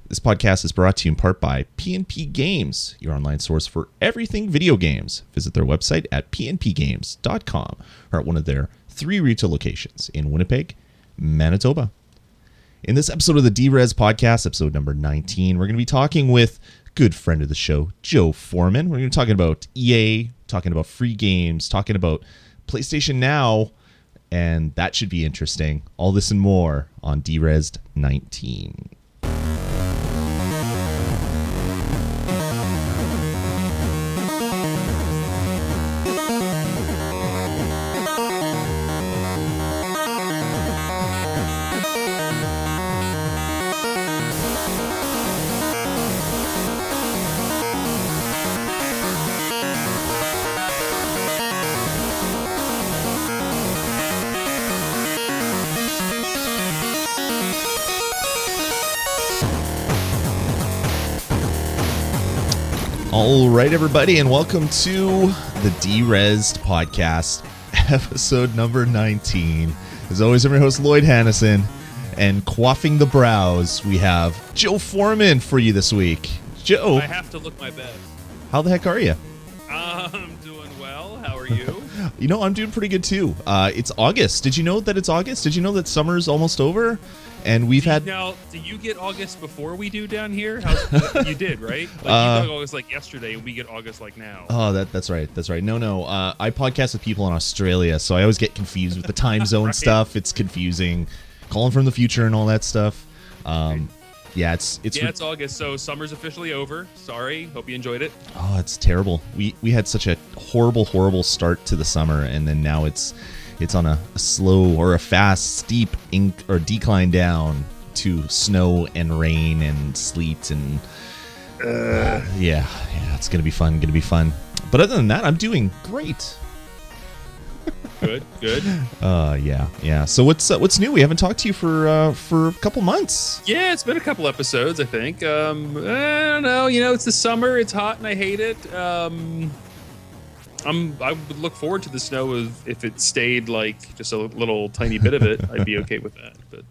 This podcast is brought to you in part by PNP Games, your online source for everything video games. Visit their website at pnpgames.com or at one of their 3 retail locations in Winnipeg, Manitoba. In this episode of the DeREZD podcast, episode number 19, we're going to be talking with good friend of the show, Joe Fourhman. We're going to be talking about EA, talking about free games, talking about PlayStation Now, and that should be interesting. All this and more on DeREZD 19. All right, everybody, and welcome to the DeREZD podcast, episode number 19. As always, I'm your host, Lloyd Hannison, and quaffing the brows, we have Joe Fourhman for you this week. Joe. I have to look my best. How the heck are you? I'm doing well. How are you? You know, I'm doing pretty good, too. It's August. Did you know that it's August? Did you know that summer's almost over? And we've had... Now, do you get August before we do down here? You did, right? Like, you got August like yesterday, and we get August like now. Oh, that's right. That's right. No. I podcast with people in Australia, so I always get confused with the time zone Right. stuff. It's confusing. Calling from the future and all that stuff. Yeah, it's August, so summer's officially over. Sorry. Hope you enjoyed it. Oh, it's terrible. We had such a horrible start to the summer, and then now it's on a slow or a fast, steep decline down to snow and rain and sleet and yeah, it's gonna be fun. But other than that, I'm doing great. Good. Yeah. So what's new? We haven't talked to you for a couple months. Yeah, it's been a couple episodes, I think. I don't know. You know, it's the summer. It's hot, and I hate it. I would look forward to the snow if it stayed like just a little tiny bit of it. I'd be okay with that. But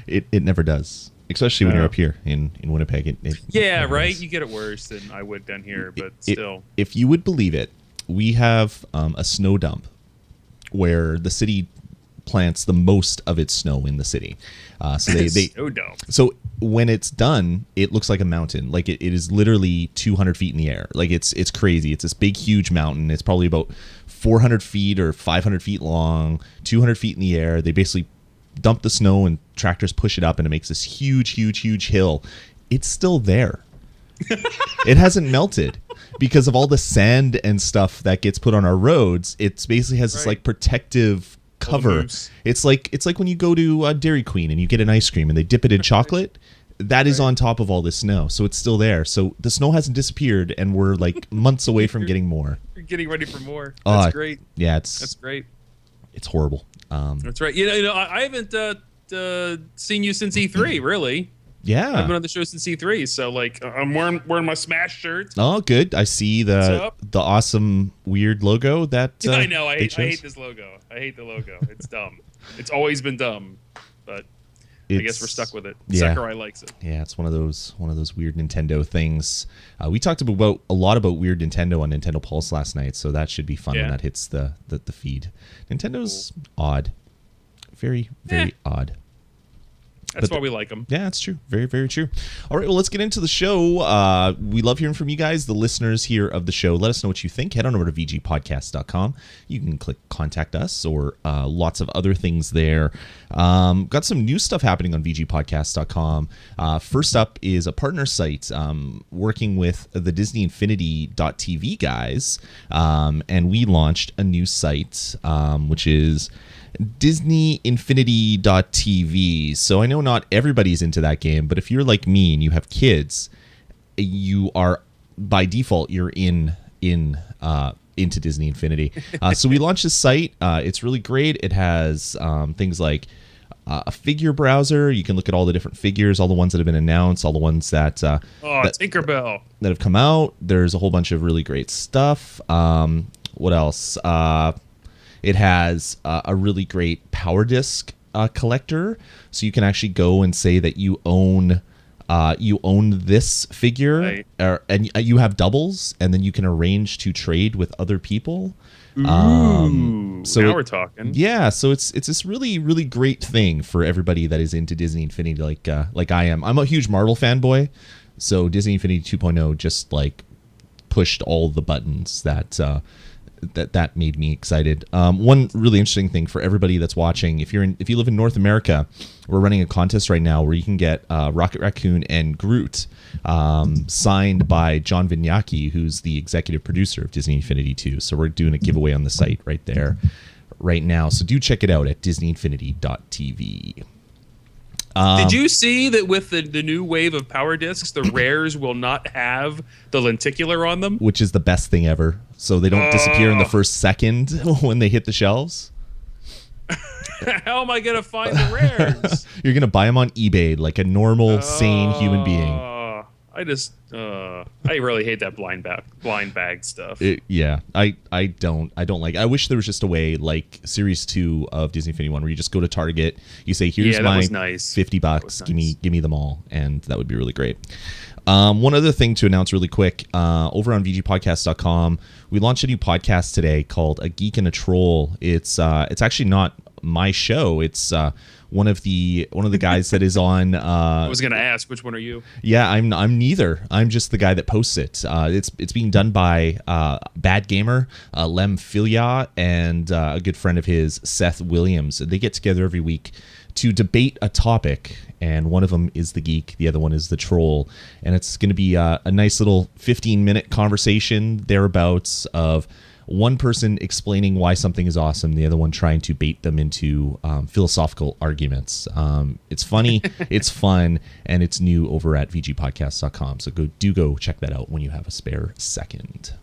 it never does, especially when you're up here in Winnipeg. Yeah, right. Does. You get it worse than I would down here, but still. If you would believe it, we have a snow dump where the city plants the most of its snow in the city. So they Snow dump. So when it's done, it looks like a mountain. Like it is literally 200 feet in the air. Like it's crazy. It's this big, huge mountain. It's probably about 400 feet or 500 feet long, 200 feet in the air. They basically dump the snow and tractors push it up, and it makes this huge hill. It's still there. It hasn't melted because of all the sand and stuff that gets put on our roads. It basically has this like protective cover. It's like when you go to Dairy Queen and you get an ice cream and they dip it in chocolate. That is on top of all this snow, so it's still there. So the snow hasn't disappeared, and we're like months away from getting more. You're getting ready for more. That's great. Yeah, that's great. It's horrible. That's right. You know, I haven't seen you since E3, really. Yeah, I've been on the show since E3, so like I'm wearing my Smash shirt. Oh, good. I see the awesome weird logo that I know. I hate this logo. I hate the logo. It's dumb. It's always been dumb, but I guess we're stuck with it. Yeah. Sakurai likes it. Yeah, it's one of those weird Nintendo things. We talked about a lot about weird Nintendo on Nintendo Pulse last night, so that should be fun when that hits the feed. Nintendo's odd, very odd. That's why we like them. Yeah, that's true. Very, very true. All right, well, let's get into the show. We love hearing from you guys, the listeners here of the show. Let us know what you think. Head on over to vgpodcast.com. You can click Contact Us or lots of other things there. Got some new stuff happening on vgpodcast.com. First up is a partner site working with the Disney Infinity.tv guys. And we launched a new site, which is DisneyInfinity.tv. So I know not everybody's into that game, but if you're like me and you have kids, you are by default you're into Disney Infinity. So we launched this site. It's really great. It has things like a figure browser. You can look at all the different figures, all the ones that have been announced, all the ones that Tinkerbell that have come out. There's a whole bunch of really great stuff. What else? It has a really great power disc collector, so you can actually go and say that you own you own this figure, Right. and you have doubles, and then you can arrange to trade with other people. Ooh, so now we're talking. Yeah, so it's this really, really great thing for everybody that is into Disney Infinity, like I am. I'm a huge Marvel fanboy, so Disney Infinity 2.0 just like pushed all the buttons that made me excited. One really interesting thing for everybody that's watching, if you live in North America, we're running a contest right now where you can get Rocket Raccoon and Groot signed by John Vignacchi, who's the executive producer of Disney Infinity 2. So we're doing a giveaway on the site right there right now. So do check it out at disneyinfinity.tv. Did you see that with the new wave of power discs, the rares will not have the lenticular on them? Which is the best thing ever. So they don't disappear in the first second when they hit the shelves. How am I going to find the rares? You're going to buy them on eBay like a normal, sane human being. I really hate that blind bag stuff. I don't like. I wish there was just a way like Series 2 of Disney Infinity 1 where you just go to Target, you say, here's my nice. $50, Nice. give me them all, and that would be really great. One other thing to announce really quick, over on VGPodcast.com, we launched a new podcast today called A Geek and a Troll. It's actually not my show. It's one of the guys that is on. I was going to ask, which one are you? Yeah, I'm neither. I'm just the guy that posts it. It's being done by Bad Gamer, Lem Filia, and a good friend of his, Seth Williams. They get together every week to debate a topic, and one of them is the geek, the other one is the troll, and it's going to be a nice little 15-minute conversation thereabouts of one person explaining why something is awesome, the other one trying to bait them into philosophical arguments. It's funny, it's fun, and it's new over at vgpodcast.com. So go check that out when you have a spare second.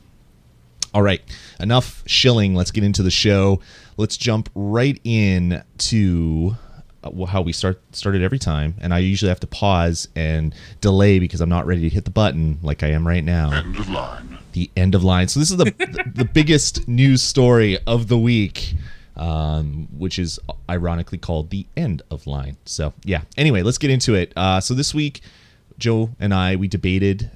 All right, enough shilling. Let's get into the show. Let's jump right in to how we started every time, and I usually have to pause and delay because I'm not ready to hit the button like I am right now. End of line. The end of line. So this is the biggest news story of the week, which is ironically called the end of line. So yeah. Anyway, let's get into it. So this week, Joe and we debated.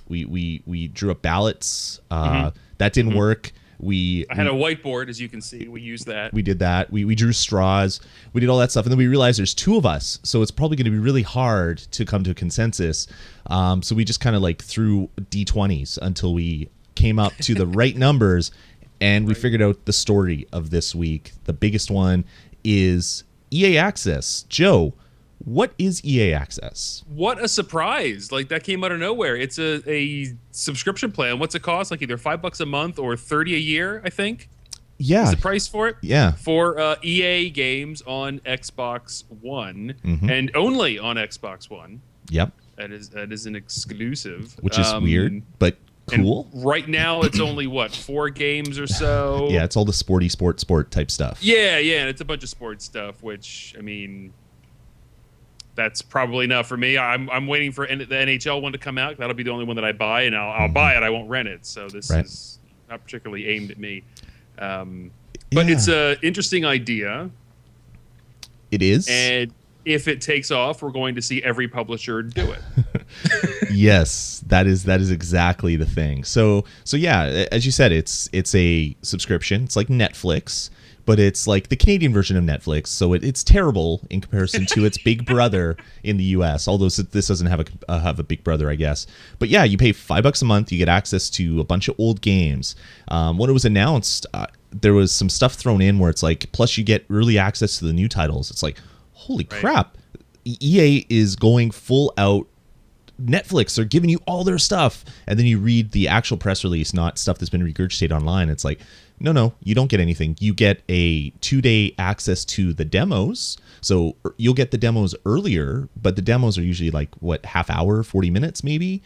We drew up ballots. That didn't work. I had a whiteboard, as you can see. We used that. We did that. We drew straws. We did all that stuff. And then we realized there's two of us, so it's probably going to be really hard to come to a consensus. So we just kind of like threw D20s until we came up to the right numbers, and we figured out the story of this week. The biggest one is EA Access. Joe, what is EA Access? What a surprise. Like, that came out of nowhere. It's a subscription plan. What's it cost? Like either $5 a month or $30 a year, I think. Yeah. Is the price for it? Yeah. For EA games on Xbox One, and only on Xbox One. Yep. That is an exclusive. Which is weird, but cool. Right now, it's only, 4 games or so? Yeah, it's all the sport type stuff. Yeah, and it's a bunch of sports stuff, which, I mean, that's probably enough for me. I'm waiting for the NHL one to come out. That'll be the only one that I buy, and I'll buy it. I won't rent it. So this is not particularly aimed at me. But it's an interesting idea. It is. And if it takes off, we're going to see every publisher do it. Yes, that is exactly the thing. So yeah, as you said, it's a subscription. It's like Netflix, but it's like the Canadian version of Netflix. So it's terrible in comparison to its big brother in the US, although this doesn't have a big brother, I guess. But yeah, you pay $5 a month. You get access to a bunch of old games. When it was announced, there was some stuff thrown in where it's like, plus you get early access to the new titles. It's like, holy crap. EA is going full out Netflix. They're giving you all their stuff. And then you read the actual press release, not stuff that's been regurgitated online. It's like, no, you don't get anything. You get a 2-day access to the demos. So you'll get the demos earlier, but the demos are usually like, half hour, 40 minutes maybe?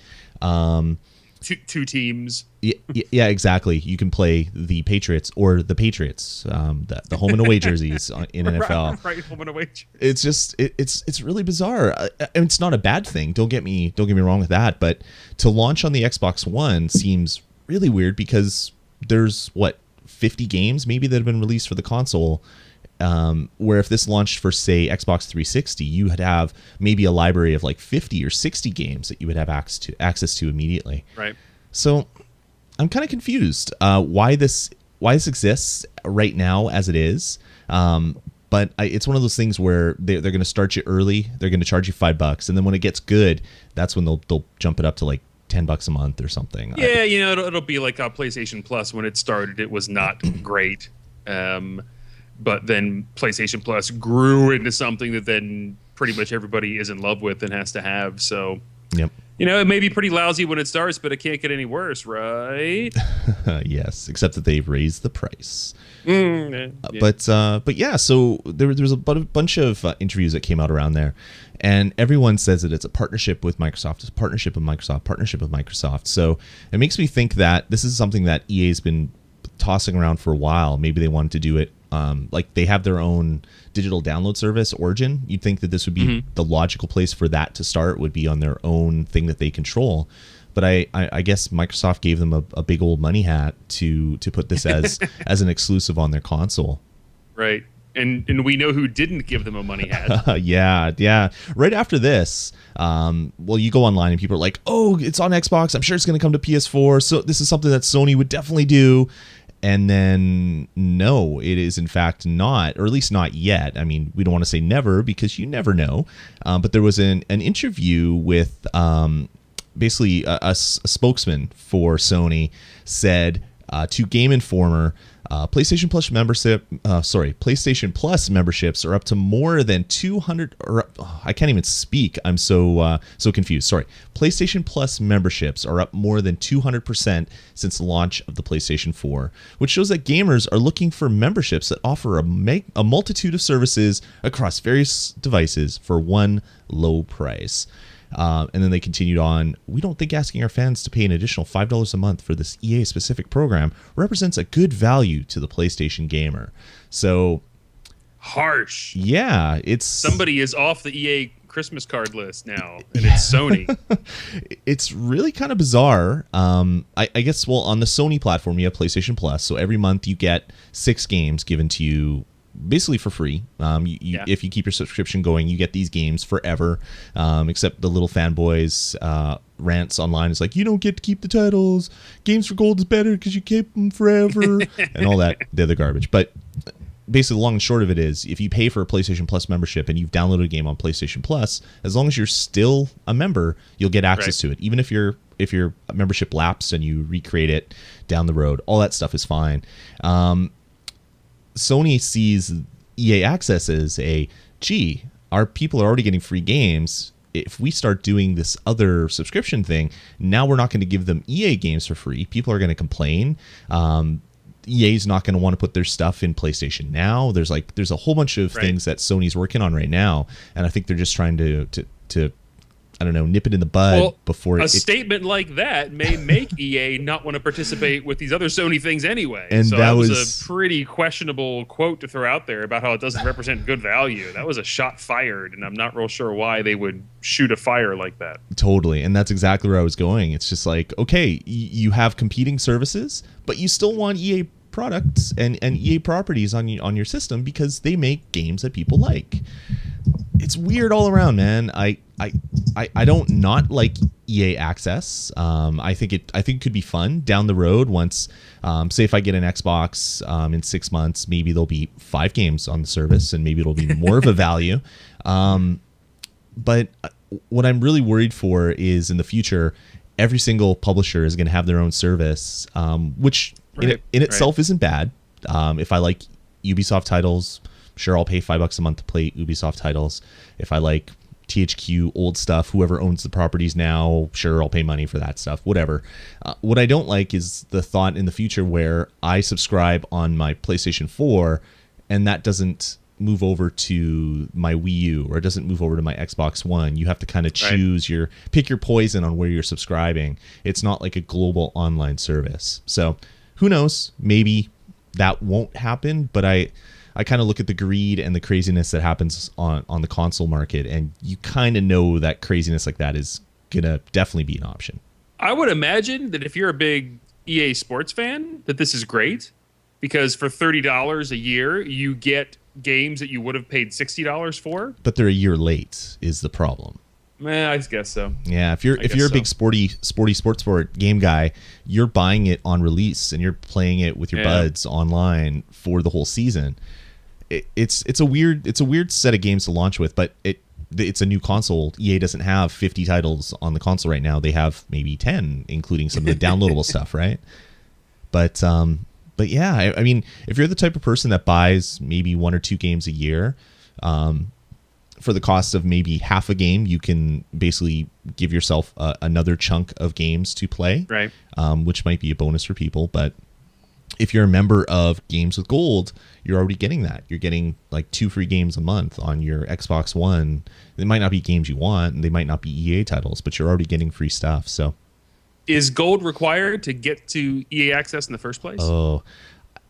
Two teams. Yeah, exactly. You can play the Patriots or the Patriots, the home and away jerseys in NFL. Right, home and away jerseys. It's just it's really bizarre. And it's not a bad thing. Don't get me wrong with that. But to launch on the Xbox One seems really weird because there's 50 games maybe that have been released for the console, Where if this launched for, say, Xbox 360, you would have maybe a library of like 50 or 60 games that you would have access to immediately. Right. So I'm kind of confused why this exists right now as it is. But it's one of those things where they're going to start you early. They're going to charge you $5, and then when it gets good, that's when they'll jump it up to like $10 a month or something. Yeah, it'll be like PlayStation Plus. When it started, it was not great, but then PlayStation Plus grew into something that then pretty much everybody is in love with and has to have. So, yep. It may be pretty lousy when it starts, but it can't get any worse, right? Yes, except that they've raised the price. Yeah. But yeah, so there was a bunch of interviews that came out around there, and everyone says that it's a partnership with Microsoft. It's a partnership with Microsoft. So it makes me think that this is something that EA's been tossing around for a while. Maybe they wanted to do it. Like they have their own digital download service, Origin. You'd think that this would be the logical place for that to start, would be on their own thing that they control. But I guess Microsoft gave them a big old money hat to put this as an exclusive on their console. Right. And we know who didn't give them a money hat. Yeah. Right after this, you go online and people are like, oh, it's on Xbox. I'm sure it's going to come to PS4. So this is something that Sony would definitely do. And then, no, it is in fact not, or at least not yet. I mean, we don't want to say never because you never know. But there was an interview with basically a spokesman for Sony said to Game Informer, PlayStation Plus memberships are up to more than 200. I can't even speak. I'm so confused. Sorry. PlayStation Plus memberships are up more than 200% since the launch of the PlayStation 4, which shows that gamers are looking for memberships that offer a multitude of services across various devices for one low price. And then they continued on, we don't think asking our fans to pay an additional $5 a month for this EA-specific program represents a good value to the PlayStation gamer. So harsh. Yeah, it's... Somebody is off the EA Christmas card list now, and it's Sony. It's really kind of bizarre. I guess, on the Sony platform, you have PlayStation Plus, so every month you get 6 games given to you basically for free. If you keep your subscription going, you get these games forever, except the little fanboys rants online is like, you don't get to keep the titles, games for gold is better because you keep them forever and all that. They're the garbage. But basically the long and short of it is, if you pay for a PlayStation Plus membership and you've downloaded a game on PlayStation Plus, as long as you're still a member, you'll get access to it. Even if your membership lapsed and you recreate it down the road, all that stuff is fine. Sony sees EA Access as our people are already getting free games. If we start doing this other subscription thing, now we're not going to give them EA games for free. People are going to complain. EA's not going to want to put their stuff in PlayStation Now. There's a whole bunch of things that Sony's working on right now, and I think they're just trying to I don't know, nip it in the bud before a statement like that may make EA not want to participate with these other Sony things anyway. And so that was a pretty questionable quote to throw out there about how it doesn't represent good value. That was a shot fired, and I'm not real sure why they would shoot a fire like that. Totally, and that's exactly where I was going. It's just like, okay, you have competing services, but you still want EA products and EA properties on your system because they make games that people like. It's weird all around, man. I don't not like EA Access. I think it could be fun down the road once, say if I get an Xbox in 6 months, maybe there'll be 5 games on the service and maybe it'll be more of a value. But what I'm really worried for is in the future, every single publisher is going to have their own service, which in itself isn't bad. If I like Ubisoft titles, sure, I'll pay $5 a month to play Ubisoft titles. If I like THQ old stuff, whoever owns the properties now, sure, I'll pay money for that stuff, whatever. What I don't like is the thought in the future where I subscribe on my PlayStation 4 and that doesn't move over to my Wii U or it doesn't move over to my Xbox One. You have to kind of choose pick your poison on where you're subscribing. It's not like a global online service. So who knows? Maybe that won't happen, but I kind of look at the greed and the craziness that happens on the console market, and you kind of know that craziness like that is going to definitely be an option. I would imagine that if you're a big EA Sports fan, that this is great, because for $30 a year, you get games that you would have paid $60 for. But they're a year late is the problem. I guess so. Yeah, if you're a big sporty sports game guy, you're buying it on release and you're playing it with your buds online for the whole season. It's a weird set of games to launch with, but it's a new console. EA doesn't have 50 titles on the console right now. They have maybe 10, including some of the downloadable stuff, right? But yeah, I mean, if you're the type of person that buys maybe 1 or 2 games a year, for the cost of maybe half a game, you can basically give yourself another chunk of games to play, right? Which might be a bonus for people. But if you're a member of Games with Gold, you're already getting that. You're getting like 2 free games a month on your Xbox One. They might not be games you want, and they might not be EA titles, but you're already getting free stuff. So, is Gold required to get to EA Access in the first place? Oh,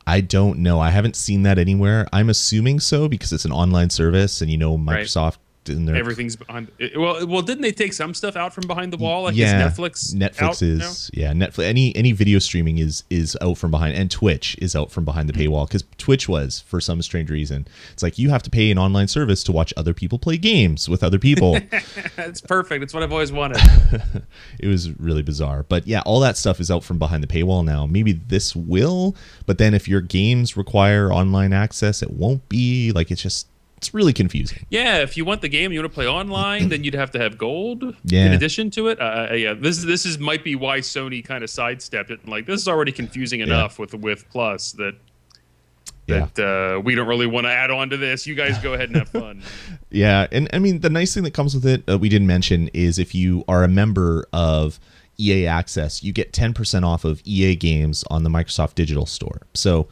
I don't know. I haven't seen that anywhere. I'm assuming so because it's an online service, and Microsoft in their everything's behind. Well, didn't they take some stuff out from behind the wall? Like yeah, is Netflix out is now? Yeah, Netflix. Any video streaming is out from behind, and Twitch is out from behind the paywall because Twitch was, for some strange reason, it's like you have to pay an online service to watch other people play games with other people. It's perfect. It's what I've always wanted. It was really bizarre, but yeah, all that stuff is out from behind the paywall now. Maybe this will, but then if your games require online access, it won't be. Like it's really confusing. Yeah, if you want the game, you want to play online, then you'd have to have Gold in addition to it. Yeah, this might be why Sony kind of sidestepped it. Like, this is already confusing enough with Plus that we don't really want to add on to this. You guys go ahead and have fun. Yeah, and I mean, the nice thing that comes with it, we didn't mention, is if you are a member of EA Access, you get 10% off of EA games on the Microsoft Digital Store. So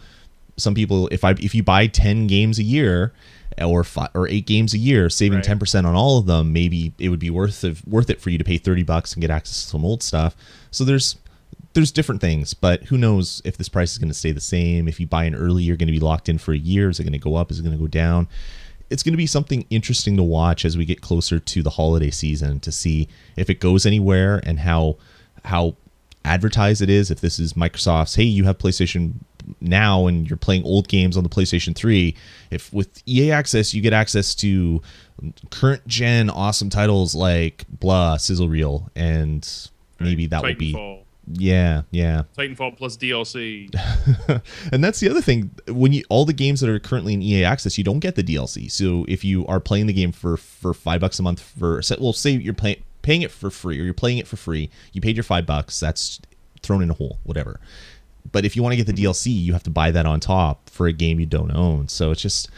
some people, if you buy 10 games a year, or 8 games a year, saving 10% on all of them, maybe it would be worth it for you to pay $30 and get access to some old stuff. So there's different things, but who knows if this price is going to stay the same. If you buy in early, you're going to be locked in for a year. Is it going to go up? Is it going to go down? It's going to be something interesting to watch as we get closer to the holiday season to see if it goes anywhere and how advertised it is. If this is Microsoft's, hey, you have PlayStation Now and you're playing old games on the PlayStation 3. If with EA Access you get access to current gen awesome titles like blah Sizzle Reel, and maybe that would be Titanfall plus DLC. And that's the other thing, when all the games that are currently in EA Access, you don't get the DLC. So if you are playing the game for $5 a month say you're paying it for free, or you're playing it for free, you paid your $5, that's thrown in a hole, whatever. But if you want to get the DLC, you have to buy that on top for a game you don't own. So it's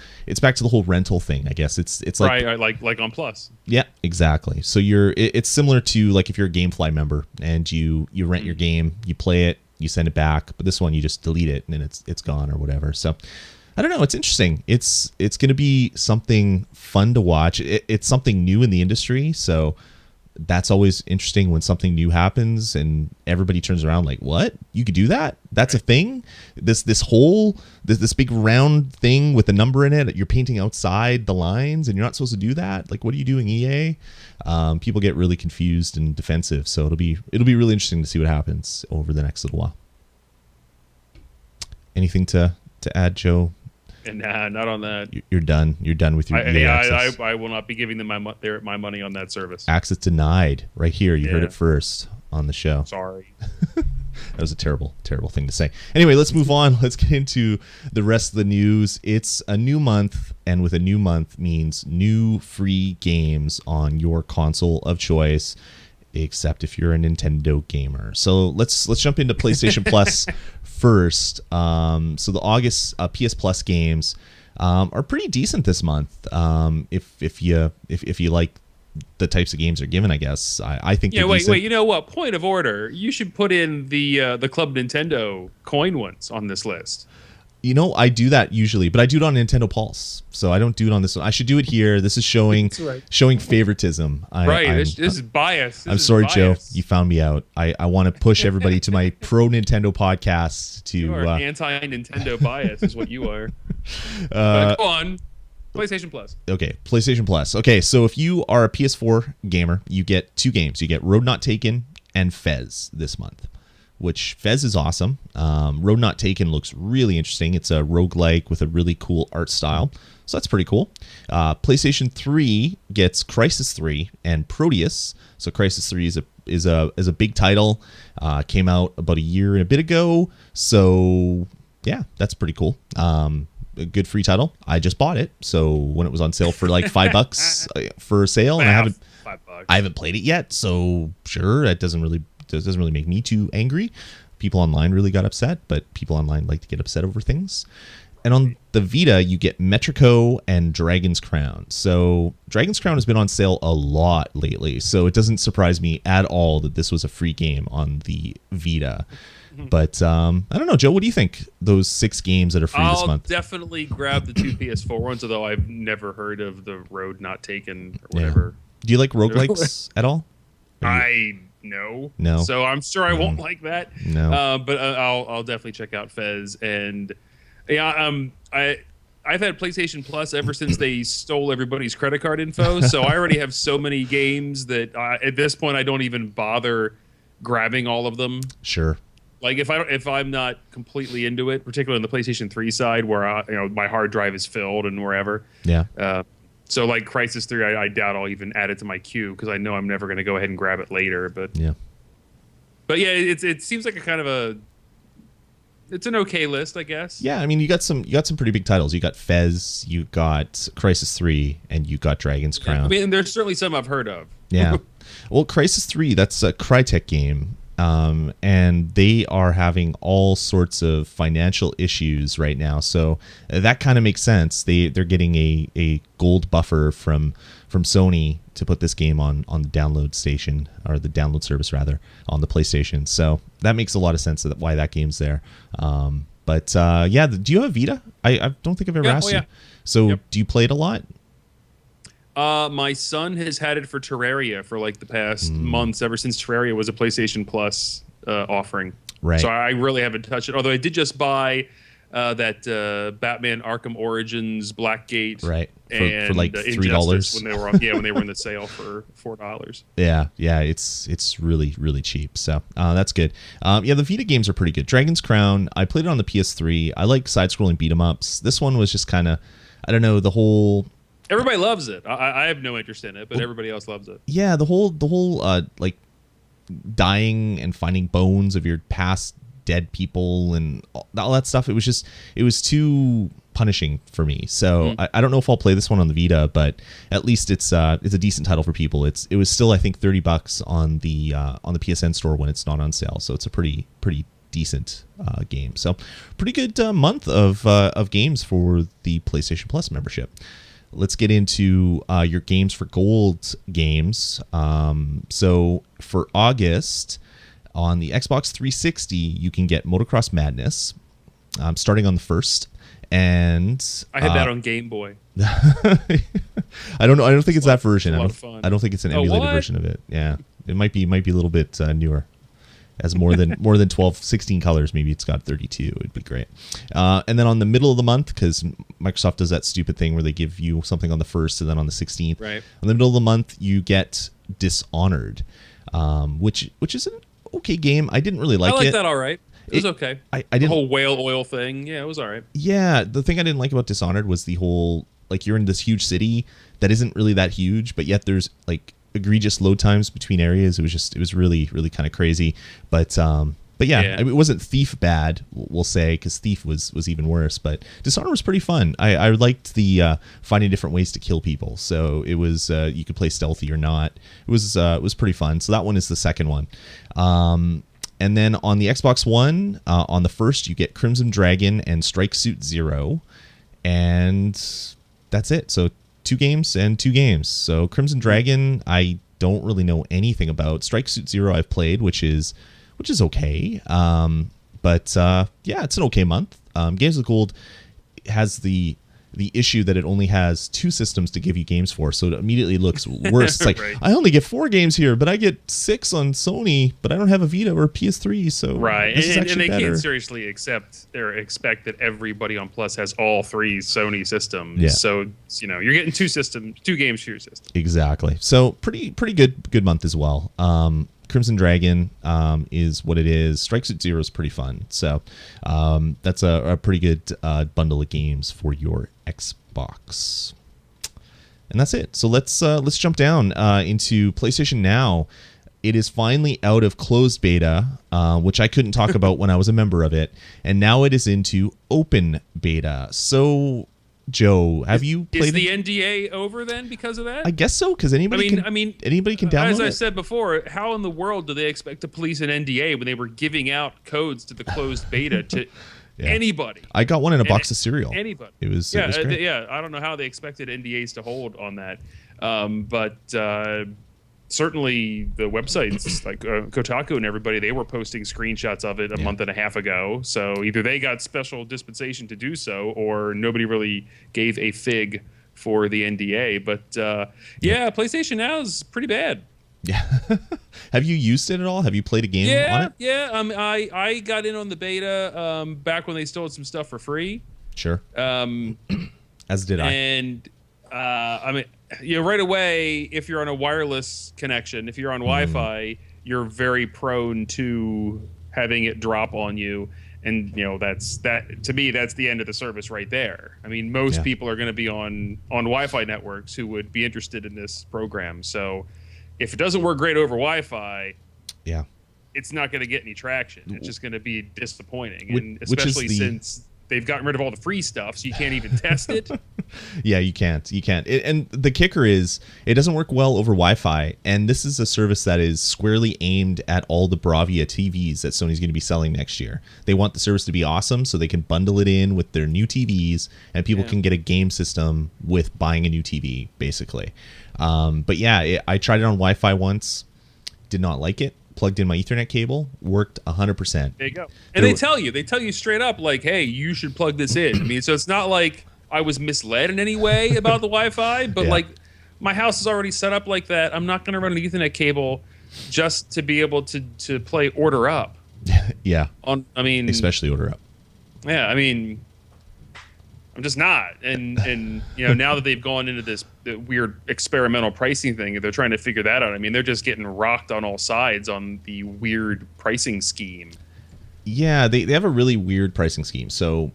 back to the whole rental thing, I guess. It's like like on Plus. Yeah, exactly. So it's similar to like if you're a GameFly member and you rent your game, you play it, you send it back, but this one you just delete it and then it's gone or whatever. So I don't know. It's interesting. It's going to be something fun to watch. It's something new in the industry, so that's always interesting when something new happens and everybody turns around like, what? You could do that? That's a thing? This big round thing with a number in it, you're painting outside the lines and you're not supposed to do that? Like, what are you doing, EA? People get really confused and defensive, so it'll be really interesting to see what happens over the next little while. Anything to add, Joe? Nah, not on that. You're done. You're done with your EA access. I will not be giving them my money on that service. Access denied. Right here. You heard it first on the show. Sorry. That was a terrible, terrible thing to say. Anyway, let's move on. Let's get into the rest of the news. It's a new month, and with a new month means new free games on your console of choice, except if you're a Nintendo gamer. So let's jump into PlayStation Plus first. So the August PS Plus games are pretty decent this month. If you like the types of games they're given, I guess. I think. Yeah. Wait. You know what? Point of order. You should put in the Club Nintendo coin ones on this list. You know, I do that usually, but I do it on Nintendo Pulse, so I don't do it on this one. I should do it here. This is showing showing favoritism. This is bias. I'm sorry, Joe. You found me out. I want to push everybody to my pro Nintendo podcast. You are anti-Nintendo bias is what you are. But go on. PlayStation Plus. Okay, PlayStation Plus. Okay, so if you are a PS4 gamer, you get 2 games. You get Road Not Taken and Fez this month. which Fez is awesome. Road Not Taken looks really interesting. It's a roguelike with a really cool art style. So that's pretty cool. PlayStation 3 gets Crysis 3 and Proteus. So Crysis 3 is a big title. Came out about a year and a bit ago. So yeah, that's pretty cool. A good free title. I just bought it. So when it was on sale for like $5 for a sale, and I haven't played it yet. So sure, it doesn't really make me too angry. People online really got upset, but people online like to get upset over things. And on the Vita, you get Metrico and Dragon's Crown. So Dragon's Crown has been on sale a lot lately, so it doesn't surprise me at all that this was a free game on the Vita. But I don't know, Joe, what do you think? Those 6 games that are free this month? I'll definitely grab the 2 PS4 ones, although I've never heard of the Road Not Taken or whatever. Yeah. Do you like roguelikes at all? No. No. So I'm sure I won't like that. No. But I'll definitely check out Fez. And yeah, I've had PlayStation Plus ever since they stole everybody's credit card info. So I already have so many games that at this point I don't even bother grabbing all of them. Sure. Like if I'm not completely into it, particularly on the PlayStation 3 side, where my hard drive is filled and wherever. Yeah. So like Crysis 3, I doubt I'll even add it to my queue because I know I'm never going to go ahead and grab it later. But yeah, it seems like it's an okay list, I guess. Yeah, I mean you got some pretty big titles. You got Fez, you got Crysis 3, and you got Dragon's Crown. I mean, there's certainly some I've heard of. Yeah. Well, Crysis 3, that's a Crytek game. And they are having all sorts of financial issues right now, so that kind of makes sense. They're getting a gold buffer from Sony to put this game on the download station, or the download service rather, on the PlayStation. So that makes a lot of sense why that game's there. But yeah, do you have Vita? I don't think I've ever asked you. So do you play it a lot? My son has had it for Terraria for like the past months, ever since Terraria was a PlayStation Plus offering. Right. So I really haven't touched it. Although I did just buy that Batman Arkham Origins Blackgate, right, for like $3 when they were in the sale for $4. Yeah, it's really really cheap. So that's good. Yeah, the Vita games are pretty good. Dragon's Crown, I played it on the PS3. I like side-scrolling beat 'em ups. This one was just kind of, I don't know, the whole. Everybody loves it. I have no interest in it, but everybody else loves it. Yeah, the whole like dying and finding bones of your past dead people and all that stuff. It was too punishing for me. So I don't know if I'll play this one on the Vita, but at least it's a decent title for people. It was still, I think, $30 on the PSN store when it's not on sale. So it's a pretty decent game. So pretty good month of games for the PlayStation Plus membership. Let's get into your games for gold games. So for August, on the Xbox 360, you can get Motocross Madness, starting on the 1st. And I had that on Game Boy. I don't know. I don't think it's that version. A lot of fun. I don't think it's an emulated version of it. Yeah, it might be a little bit newer. Has more than 16 colors. Maybe it's got 32. It'd be great. And then on the middle of the month, because Microsoft does that stupid thing where they give you something on the 1st and then on the 16th. Right. On the middle of the month, you get Dishonored, which is an okay game. I didn't really like it. I like that all right. It was okay. I didn't. The whole whale oil thing. Yeah, it was all right. Yeah, the thing I didn't like about Dishonored was the whole, like, you're in this huge city that isn't really that huge, but yet there's like egregious load times between areas. It was really really kind of crazy. But yeah. I mean, it wasn't Thief bad, we'll say, because Thief was even worse. But Dishonored was pretty fun. I liked the finding different ways to kill people. So it was you could play stealthy or not. It was pretty fun. So that one is the second one. And then on the Xbox One, on the 1st, you get Crimson Dragon and Strike Suit Zero, and that's it. So 2 games and 2 games. So Crimson Dragon, I don't really know anything about. Strike Suit Zero, I've played, which is okay. But yeah, it's an okay month. Games with Gold has the issue that it only has 2 systems to give you games for, so it immediately looks worse. It's like, right. I only get 4 games here, but I get 6 on Sony, but I don't have a Vita or a PS3, so right. This is and they better. Can't seriously accept or expect that everybody on Plus has all 3 Sony systems. Yeah. So you're getting 2 games for your system. Exactly. So pretty good month as well. Crimson Dragon is what it is. Strike Suit Zero is pretty fun. So that's a pretty good bundle of games for your Xbox. And that's it. So let's jump down into PlayStation Now. It is finally out of closed beta, which I couldn't talk about when I was a member of it, and now it is into open beta. So, Joe, have you played? Is the NDA over then because of that? I guess so, because anybody can download as I it. said before, how in the world do they expect to police an NDA when they were giving out codes to the closed beta to anybody? I got one in a box of cereal. Anybody. It was great. I don't know how they expected NDAs to hold on that, but certainly the websites like Kotaku and everybody, they were posting screenshots of it a month and a half ago. So either they got special dispensation to do so, or nobody really gave a fig for the NDA. But PlayStation Now is pretty bad. Yeah. Have you used it at all? Have you played a game on it? Yeah. I got in on the beta back when they still had some stuff for free. Sure. As did I. And right away, if you're on a wireless connection, if you're on Wi-Fi, you're very prone to having it drop on you. And to me, that's the end of the service right there. I mean, most people are going to be on Wi-Fi networks who would be interested in this program. So if it doesn't work great over Wi-Fi, it's not going to get any traction. It's just going to be disappointing, and especially since they've gotten rid of all the free stuff, so you can't even test it. Yeah, you can't. And the kicker is, it doesn't work well over Wi-Fi, and this is a service that is squarely aimed at all the Bravia TVs that Sony's going to be selling next year. They want the service to be awesome, so they can bundle it in with their new TVs, and people can get a game system with buying a new TV, basically. I tried it on Wi-Fi once, did not like it. Plugged in my Ethernet cable, worked 100%. There you go. And they tell you straight up, like, hey, you should plug this in. I mean, so it's not like I was misled in any way about the Wi-Fi, but like my house is already set up like that. I'm not going to run an Ethernet cable just to be able to play Order Up. Especially Order Up. Yeah, I mean, I'm just not. And now that they've gone into this weird experimental pricing thing, they're trying to figure that out. I mean, they're just getting rocked on all sides on the weird pricing scheme. Yeah, they have a really weird pricing scheme. So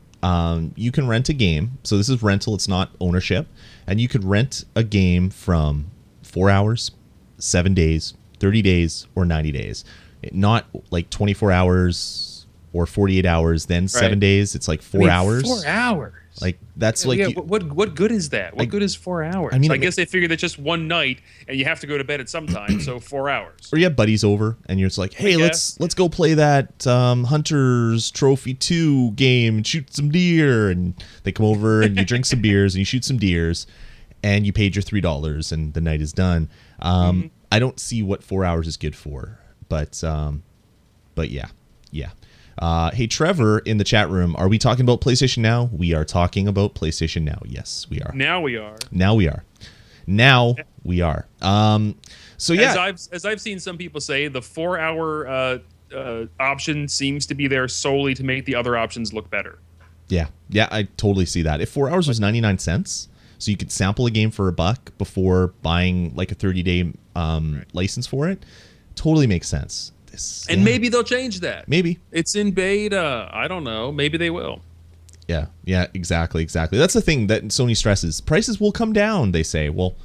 you can rent a game. So this is rental. It's not ownership. And you could rent a game from 4 hours, 7 days, 30 days, or 90 days. Not like 24 hours or 48 hours, then 7 days. It's like 4 hours. 4 hours. Like that's what good is that? What good is 4 hours? I mean, I guess they figure that's just one night, and you have to go to bed at some time, so 4 hours. Or you have buddies over, and you're just like, hey, let's go play that Hunter's Trophy 2 game and shoot some deer. And they come over, and you drink some beers, and you shoot some deers, and you paid your $3, and the night is done. I don't see what 4 hours is good for, but yeah. Hey, Trevor in the chat room, are we talking about PlayStation Now? We are talking about PlayStation Now. Yes, we are. Now we are. So yeah, as I've seen some people say, the 4 hour option seems to be there solely to make the other options look better. Yeah, I totally see that. If 4 hours was 99 cents, so you could sample a game for $1 before buying like a 30-day license for it, totally makes sense. And maybe they'll change that. Maybe. It's in beta. I don't know. Maybe they will. Yeah, exactly. That's the thing that Sony stresses. Prices will come down, they say. Well,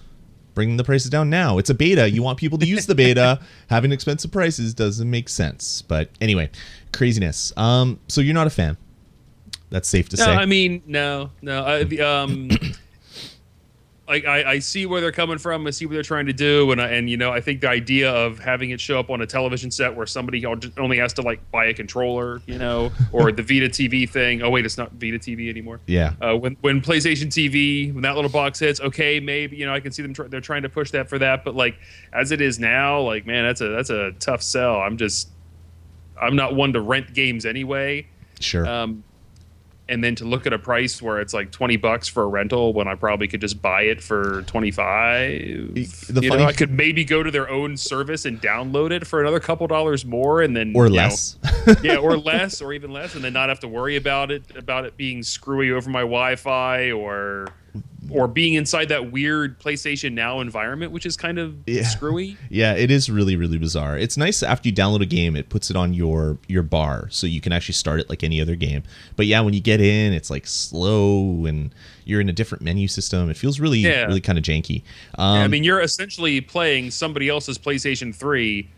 bring the prices down now. It's a beta. You want people to use the beta. Having expensive prices doesn't make sense. But anyway, craziness. So you're not a fan. That's safe to say. I mean, no. I see where they're coming from. I see what they're trying to do, and I think the idea of having it show up on a television set where somebody only has to like buy a controller, or the Vita TV thing. Oh wait, it's not Vita TV anymore. Yeah. When PlayStation TV, when that little box hits, okay, maybe I can see them. They're trying to push that for that, but like as it is now, like man, that's a tough sell. I'm not one to rent games anyway. Sure. And then to look at a price where it's like $20 for a rental when I probably could just buy it for $25. I could maybe go to their own service and download it for another couple dollars more, and then or less. Or less, or even less, and then not have to worry about it being screwy over my Wi-Fi or or being inside that weird PlayStation Now environment, which is kind of screwy. Yeah, it is really, really bizarre. It's nice after you download a game, it puts it on your bar, so you can actually start it like any other game. But yeah, when you get in, it's like slow, and you're in a different menu system. It feels really, really kind of janky. I mean, you're essentially playing somebody else's PlayStation 3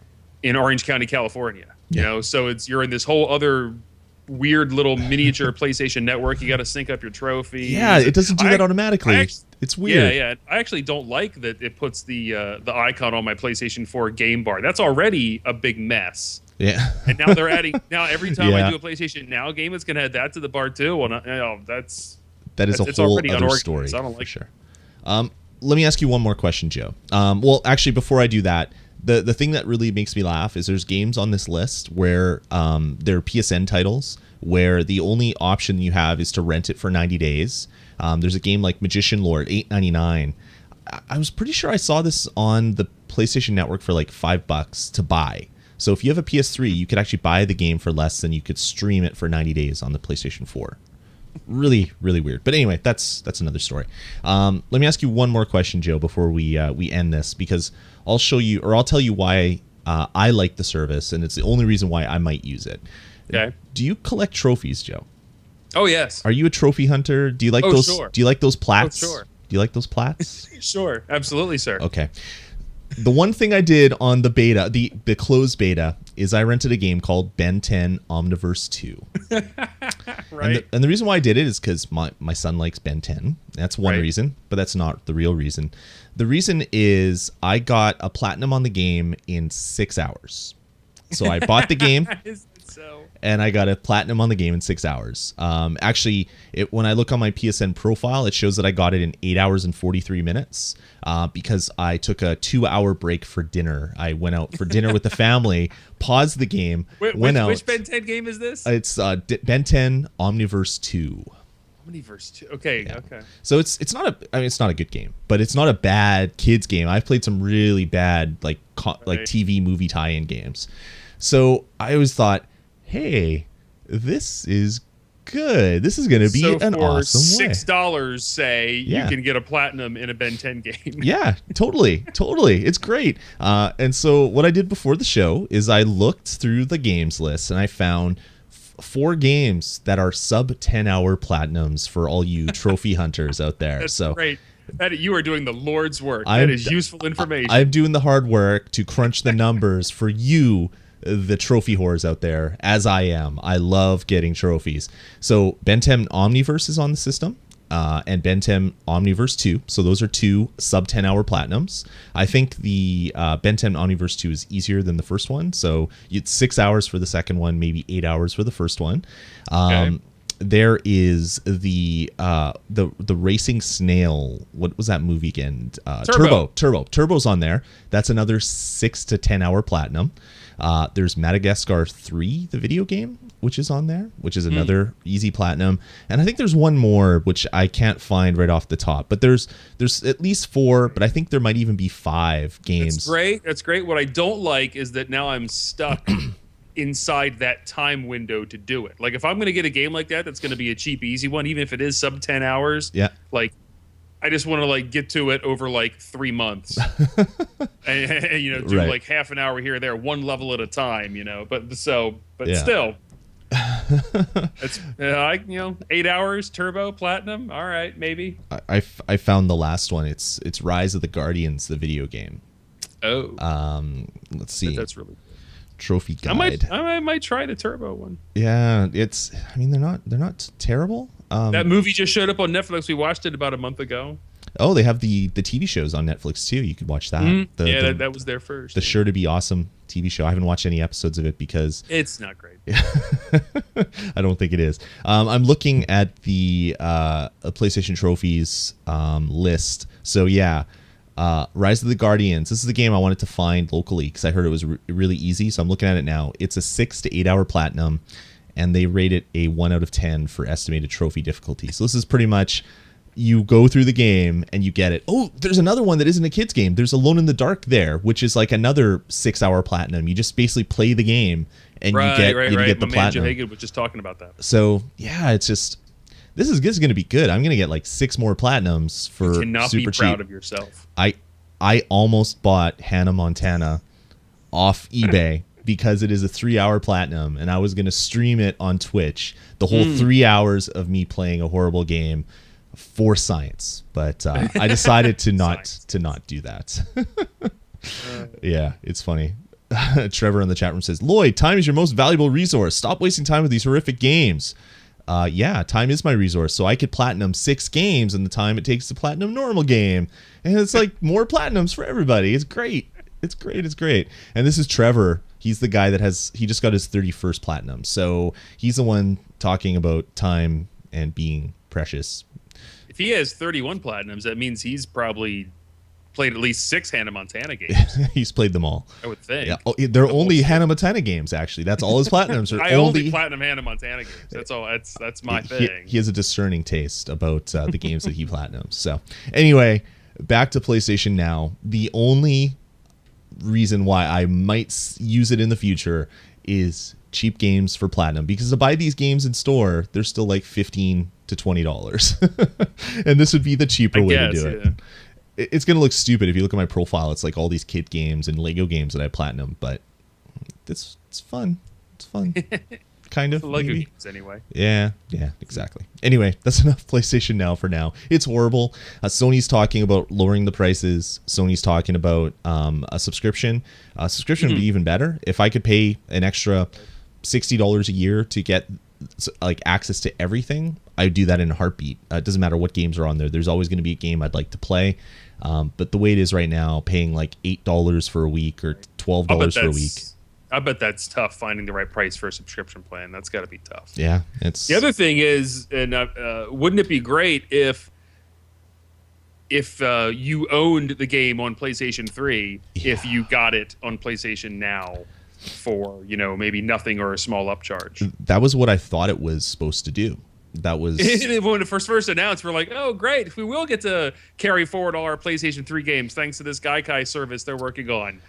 in Orange County, California. You know, so you're in this whole other weird little miniature PlayStation Network. You got to sync up your trophy. Yeah, it doesn't do that automatically. It's weird. Yeah. I actually don't like that it puts the icon on my PlayStation 4 game bar. That's already a big mess. Yeah. And now they're adding. Now every time I do a PlayStation Now game, it's gonna add that to the bar too. Well, that is a whole other story. I don't like sure. Let me ask you one more question, Joe. Well, actually, before I do that, the thing that really makes me laugh is there's games on this list where they're PSN titles where the only option you have is to rent it for 90 days. There's a game like Magician Lore at $8.99. I was pretty sure I saw this on the PlayStation Network for like $5 to buy. So if you have a PS3, you could actually buy the game for less than you could stream it for 90 days on the PlayStation 4. Really, really weird. But anyway, that's another story. Let me ask you one more question, Joe, before we end this, because I'll tell you why I like the service, and it's the only reason why I might use it. Okay. Do you collect trophies, Joe? Oh yes. Are you a trophy hunter? Do you like those? Sure. Do you like those plats? Oh, sure. Do you like those plats? Sure, absolutely, sir. Okay. The one thing I did on the beta, the closed beta, is I rented a game called Ben 10 Omniverse 2. Right. And the reason why I did it is because my son likes Ben 10. That's one reason, but that's not the real reason. The reason is I got a platinum on the game in 6 hours. So I bought the game. And I got a platinum on the game in 6 hours. Actually, when I look on my PSN profile, it shows that I got it in 8 hours and 43 minutes because I took a 2-hour break for dinner. I went out for dinner with the family, paused the game, went out. Which Ben 10 game is this? It's Ben 10 Omniverse 2. Omniverse 2. Okay, yeah. Okay. So it's not a good game, but it's not a bad kids game. I've played some really bad like TV movie tie-in games. So I always thought, hey, this is good. This is going to be an awesome way. $6, say, you can get a platinum in a Ben 10 game. Yeah, totally. It's great. And so what I did before the show is I looked through the games list and I found 4 games that are sub 10-hour platinums for all you trophy hunters out there. That's great. You are doing the Lord's work. That is useful information. I'm doing the hard work to crunch the numbers for you, the trophy whores out there, as I am. I love getting trophies. So Ben 10 Omniverse is on the system, and Ben 10 Omniverse 2. So those are 2 sub 10-hour platinums. I think the Ben 10 Omniverse 2 is easier than the first one. So it's 6 hours for the second one, maybe 8 hours for the first one. There is the Racing Snail. What was that movie again? Turbo. Turbo's on there. That's another 6 to 10 hour platinum. There's Madagascar 3, the video game, which is on there, which is another easy platinum. And I think there's one more, which I can't find right off the top. But there's at least 4, but I think there might even be 5 games. That's great. What I don't like is that now I'm stuck inside that time window to do it. Like if I'm going to get a game like that, that's going to be a cheap, easy one, even if it is sub 10 hours. Yeah. Like I just want to like get to it over like 3 months and you know, do like half an hour here or there, one level at a time, you know, but still, it's 8 hours turbo platinum. All right, maybe. I found the last one. It's Rise of the Guardians, the video game. Oh. Let's see. That's really good. Trophy guide. I might try the turbo one. Yeah, they're not terrible. That movie just showed up on Netflix. We watched it about a month ago. Oh, they have the TV shows on Netflix too. You could watch that. That was there first. The Sure to Be Awesome TV show. I haven't watched any episodes of it because it's not great. I don't think it is. I'm looking at the PlayStation trophies list. So yeah. Rise of the Guardians. This is the game I wanted to find locally because I heard it was really easy. So I'm looking at it now. It's a 6 to 8 hour platinum, and they rate it a 1 out of 10 for estimated trophy difficulty. So this is pretty much you go through the game and you get it. Oh, there's another one that isn't a kid's game. There's Alone in the Dark there, which is like another 6 hour platinum. You just basically play the game and you get the platinum. Man Joe Hagan was just talking about that. So yeah, it's just this is going to be good. I'm going to get like 6 more platinums for you cannot super be proud cheap. of yourself. I almost bought Hannah Montana off eBay because it is a 3-hour platinum, and I was going to stream it on Twitch. The whole 3 hours of me playing a horrible game for science, but I decided to not do that. Yeah, it's funny. Trevor in the chat room says, Lloyd, time is your most valuable resource. Stop wasting time with these horrific games. Yeah, time is my resource. So I could platinum 6 games in the time it takes to platinum normal game. And it's like more platinums for everybody. It's great. It's great. It's great. And this is Trevor. He's the guy that he just got his 31st platinum. So he's the one talking about time and being precious. If he has 31 platinums, that means he's probably played at least 6 Hannah Montana games. He's played them all. I would think. Yeah. Oh, they're only Hannah Montana games, actually. That's all his platinums are. I only platinum Hannah Montana games. That's all. That's my thing. He has a discerning taste about the games that he platinums. So anyway, back to PlayStation Now. The only reason why I might use it in the future is cheap games for platinum, because to buy these games in store, they're still like $15 to $20. And this would be the cheaper way to do it. It's going to look stupid if you look at my profile. It's like all these kid games and Lego games that I platinum, but it's fun. It's fun. Kind of. Lego maybe. games anyway. Yeah, exactly. Anyway, that's enough PlayStation Now for now. It's horrible. Sony's talking about lowering the prices. Sony's talking about a subscription. Subscription would be even better. If I could pay an extra $60 a year to get like access to everything, I'd do that in a heartbeat. It doesn't matter what games are on there. There's always going to be a game I'd like to play. But the way it is right now, paying like $8 for a week or $12 for a week. I bet that's tough finding the right price for a subscription plan. That's got to be tough. Yeah, it's the other thing is, and wouldn't it be great if you owned the game on PlayStation 3 if you got it on PlayStation Now for maybe nothing or a small upcharge? That was what I thought it was supposed to do. That was when it first announced. We're like, oh great, we will get to carry forward all our PlayStation 3 games thanks to this Gaikai service they're working on.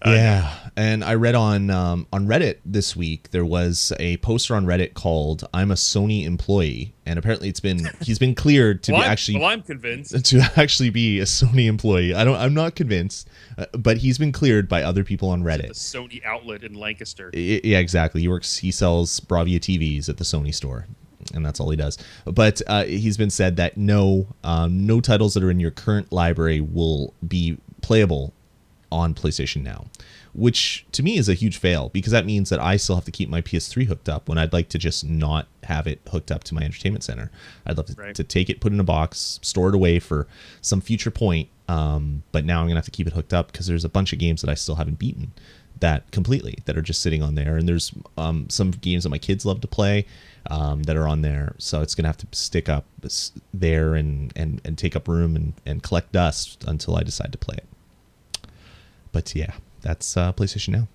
Yeah, and I read on Reddit this week, there was a poster on Reddit called "I'm a Sony employee," and apparently he's been cleared to I'm convinced to actually be a Sony employee. I'm not convinced, but he's been cleared by other people on Reddit. The Sony outlet in Lancaster. Yeah, exactly. He sells Bravia TVs at the Sony store, and that's all he does. But he's been said that no titles that are in your current library will be playable on PlayStation Now, which to me is a huge fail, because that means that I still have to keep my PS3 hooked up when I'd like to just not have it hooked up to my entertainment center. I'd love to take it, put it in a box, store it away for some future point. But now I'm gonna have to keep it hooked up because there's a bunch of games that I still haven't beaten that completely, that are just sitting on there, and there's some games that my kids love to play that are on there, so it's gonna have to stick up there and take up room and collect dust until I decide to play it. But yeah, that's PlayStation Now.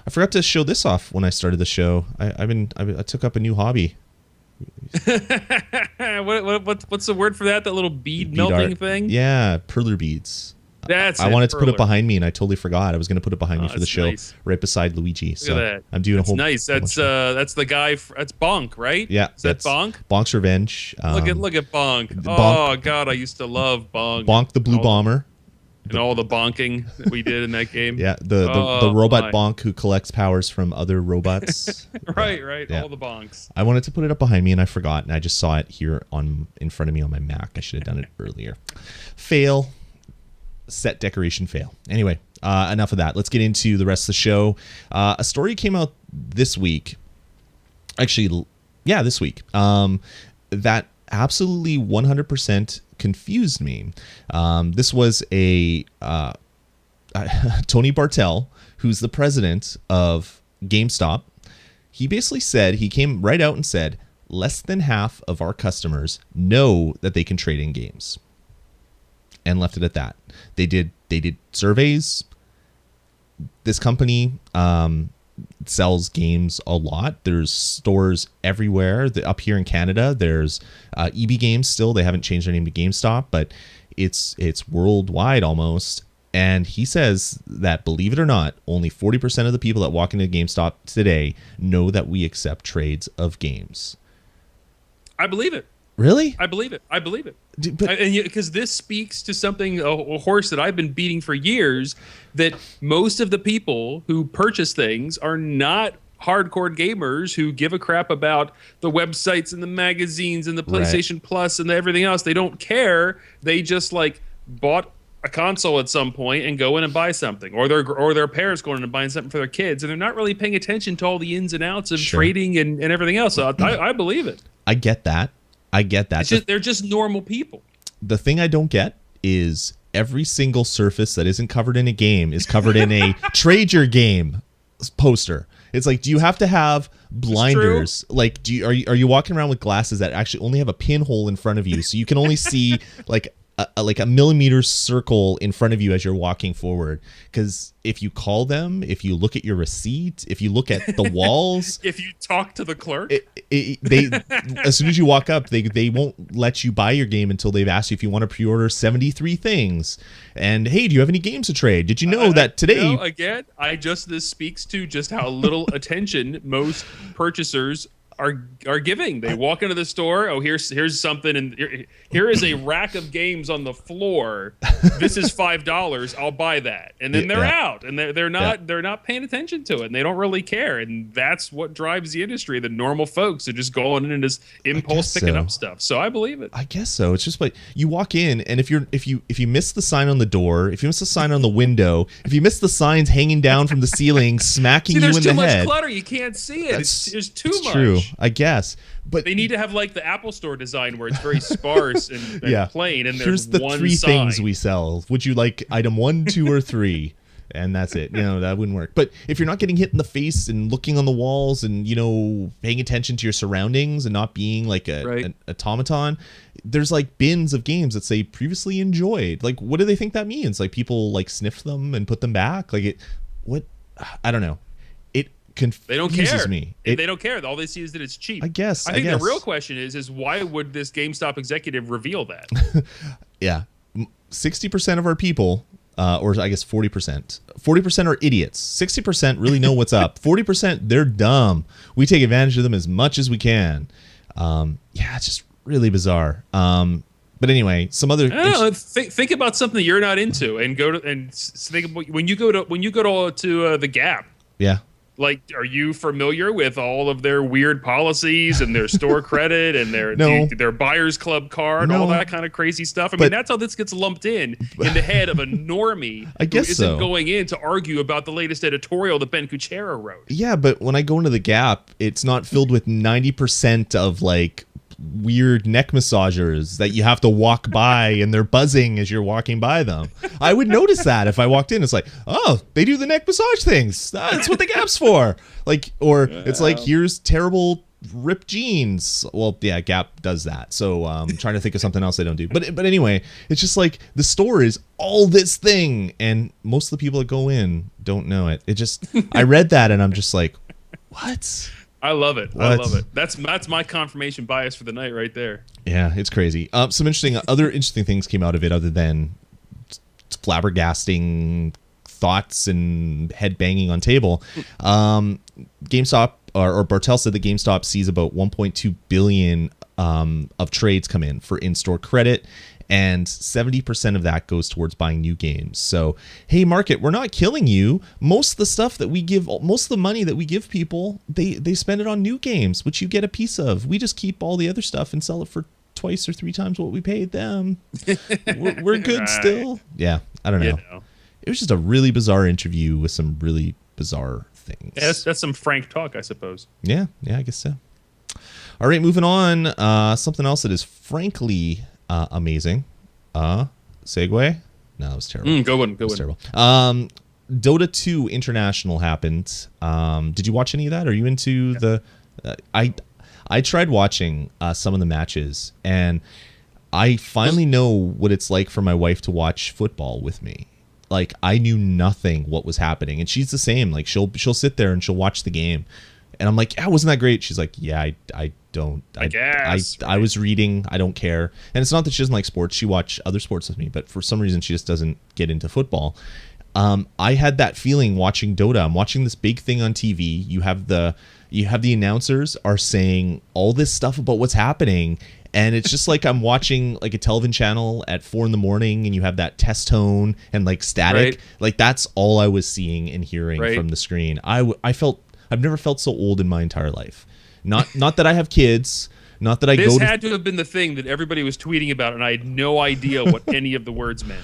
I forgot to show this off when I started the show. I took up a new hobby. What's the word for that? That little bead melting art thing? Yeah, perler beads. I wanted to put it behind me, and I totally forgot. I was going to put it behind me for the show, nice. Right beside Luigi. Look so at that. I'm doing a whole. Nice. That's the guy. That's Bonk, right? Yeah. Is that Bonk? Bonk's Revenge. Look at Bonk. Bonk. Oh God, I used to love Bonk. Bonk the Blue Bomber. And all the bonking that we did in that game. Yeah, the robot Bonk who collects powers from other robots. Right. Yeah. All the bonks. I wanted to put it up behind me, and I forgot, and I just saw it here in front of me on my Mac. I should have done it earlier. Fail. Set decoration fail. Anyway, enough of that. Let's get into the rest of the show. A story came out this week. Actually, yeah, this week. That absolutely 100% confused me. This was a Tony Bartel, who's the president of GameStop. He basically said, he came right out and said, less than half of our customers know that they can trade in games, and left it at that. They did surveys. This company sells games a lot. There's stores everywhere. Up here in Canada, there's EB Games still. They haven't changed their name to GameStop, but it's worldwide almost. And he says that, believe it or not, only 40% of the people that walk into GameStop today know that we accept trades of games. I believe it. Really? I believe it. I believe it. But, Because this speaks to something, a horse that I've been beating for years, that most of the people who purchase things are not hardcore gamers who give a crap about the websites and the magazines and the PlayStation Plus and everything else. They don't care. They just like bought a console at some point and go in and buy something, or their parents going in and buying something for their kids, and they're not really paying attention to all the ins and outs of trading and everything else. So I believe it. I get that. They're just normal people. The thing I don't get is every single surface that isn't covered in a game is covered in a trade your game poster. It's like, do you have to have blinders? Like, are you walking around with glasses that actually only have a pinhole in front of you, so you can only see like a millimeter circle in front of you as you're walking forward? Because if you call them, if you look at your receipt, if you look at the walls, if you talk to the clerk, they as soon as you walk up, they won't let you buy your game until they've asked you if you want to pre-order 73 things. And hey, do you have any games to trade? Did you know that today? Again, this speaks to just how little attention most purchasers are giving. They walk into the store. Oh, here's something, and here is a rack of games on the floor. This is $5. I'll buy that, and then they're out, and they're not paying attention to it, and they don't really care. And that's what drives the industry. The normal folks are just going in and just impulse picking up stuff. So I believe it. I guess so. It's just like you walk in, and if you miss the sign on the door, if you miss the sign on the window, if you miss the signs hanging down from the ceiling, smacking you in the head, there's too much clutter. You can't see it. There's too much. True. I guess, but they need to have like the Apple Store design where it's very sparse and plain. And here's the one 3 sign. things we sell. Would you like item 1, 2, or 3? And that's it. That wouldn't work. But if you're not getting hit in the face and looking on the walls and paying attention to your surroundings and not being like an automaton, there's like bins of games that say previously enjoyed. Like, what do they think that means? Like, people like sniff them and put them back? Like, I don't know. They don't care. Me. They don't care. All they see is that it's cheap. I guess. I think the real question is why would this GameStop executive reveal that? Yeah, 60% of our people, or I guess 40%. 40% are idiots. 60% really know what's up. 40% they're dumb. We take advantage of them as much as we can. It's just really bizarre. But anyway, some other. I don't know, think about something that you're not into, and think about when you go to the Gap. Yeah. Like, are you familiar with all of their weird policies and their store credit and their buyer's club card, all that kind of crazy stuff? I mean, that's how this gets lumped in the head of a normie I guess who isn't going in to argue about the latest editorial that Ben Kuchera wrote. Yeah, but when I go into the Gap, it's not filled with 90% of like weird neck massagers that you have to walk by and they're buzzing as you're walking by them. I would notice that if I walked in. It's like, oh, they do the neck massage things. That's what the Gap's for. Like, or it's like, here's terrible ripped jeans. Well, yeah, Gap does that. So I'm trying to think of something else they don't do. But anyway, it's just like the store is all this thing, and most of the people that go in don't know it. It just, I read that and I'm just like, what? I love it. I love it. That's my confirmation bias for the night right there. Yeah, it's crazy. Some other interesting things came out of it other than flabbergasting thoughts and head banging on table. GameStop or Bartel said that GameStop sees about 1.2 billion of trades come in for in-store credit, and 70% of that goes towards buying new games. So, hey, market, we're not killing you. Most of the stuff that we give, most of the money that we give people, they spend it on new games, which you get a piece of. We just keep all the other stuff and sell it for twice or 3 times what we paid them. We're good still. Yeah, I don't know. It was just a really bizarre interview with some really bizarre things. Yeah, that's some frank talk, I suppose. Yeah, I guess so. All right, moving on. Something else that is frankly amazing. Segue? No, that was terrible. Go on. Terrible. Dota 2 International happened. Did you watch any of that? Are you into the... I tried watching some of the matches, and I finally know what it's like for my wife to watch football with me. Like, I knew nothing what was happening, and she's the same. Like, she'll sit there and she'll watch the game, and I'm like, yeah, wasn't that great? She's like, yeah, I don't. I guess. I was reading. I don't care. And it's not that she doesn't like sports. She watched other sports with me, but for some reason she just doesn't get into football. I had that feeling watching Dota. I'm watching this big thing on TV. You have the announcers are saying all this stuff about what's happening. And it's just like I'm watching like a television channel at 4 a.m, and you have that test tone and like static. Right. Like that's all I was seeing and hearing from the screen. I've never felt so old in my entire life. Not that I have kids. Not that this had to have been the thing that everybody was tweeting about, and I had no idea what any of the words meant.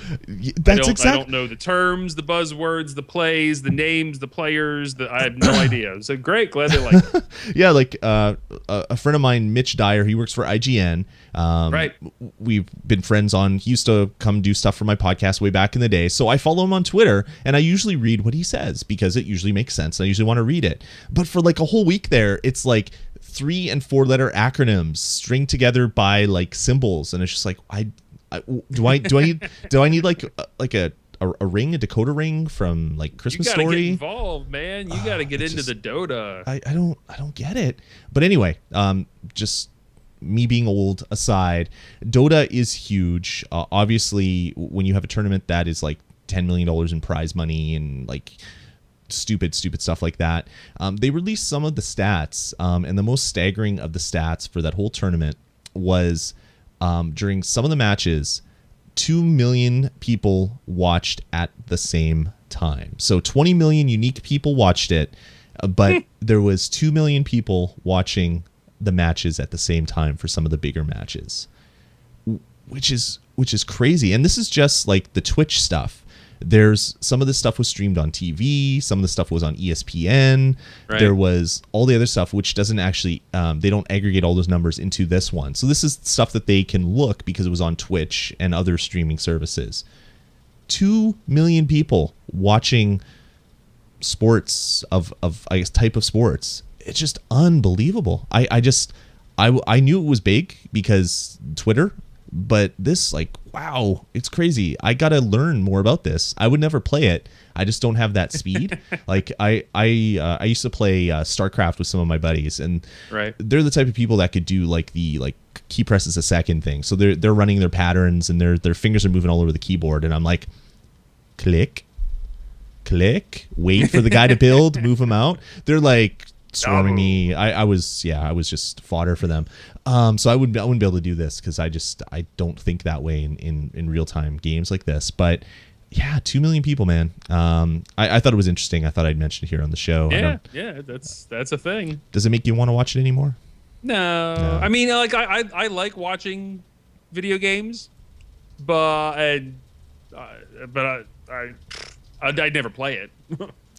I don't know the terms, the buzzwords, the plays, the names, the players. I have no idea. So great, glad they like it. Yeah, like a friend of mine, Mitch Dyer, he works for IGN. Right. We've been friends he used to come do stuff for my podcast way back in the day. So I follow him on Twitter, and I usually read what he says because it usually makes sense. I usually want to read it. But for like a whole week there, it's like 3 and 4 letter acronyms stringed together by like symbols, and it's just like do I need like a ring, a Dakota ring from like Christmas you gotta Story? Get involved, man. You got to get into the Dota. I don't get it. But anyway, just me being old aside, Dota is huge. Obviously, when you have a tournament that is like $10 million in prize money and like stupid stuff like that, they released some of the stats, and the most staggering of the stats for that whole tournament was during some of the matches, 2 million people watched at the same time. So 20 million unique people watched it, but there was 2 million people watching the matches at the same time for some of the bigger matches, which is crazy. And this is just like the Twitch stuff. There's some of this stuff was streamed on TV. Some of the stuff was on ESPN. Right. There was all the other stuff, which doesn't actually, they don't aggregate all those numbers into this one. So this is stuff that they can look because it was on Twitch and other streaming services. 2 million people watching sports of I guess type of sports. It's just unbelievable. I knew it was big because Twitter. But this, like, wow, it's crazy. I gotta learn more about this. I would never play it. I just don't have that speed. Like I used to play StarCraft with some of my buddies, and they're the type of people that could do like the key presses a second thing. So they're running their patterns and their fingers are moving all over the keyboard, and I'm like, click, wait for the guy to build, move him out. They're like swarming me. I was just fodder for them. So I wouldn't be able to do this because I don't think that way in real time games like this. But yeah, 2 million people, man. I thought it was interesting. I thought I'd mention it here on the show. Yeah, that's a thing. Does it make you want to watch it anymore? No. I mean, like I like watching video games, but I'd never play it.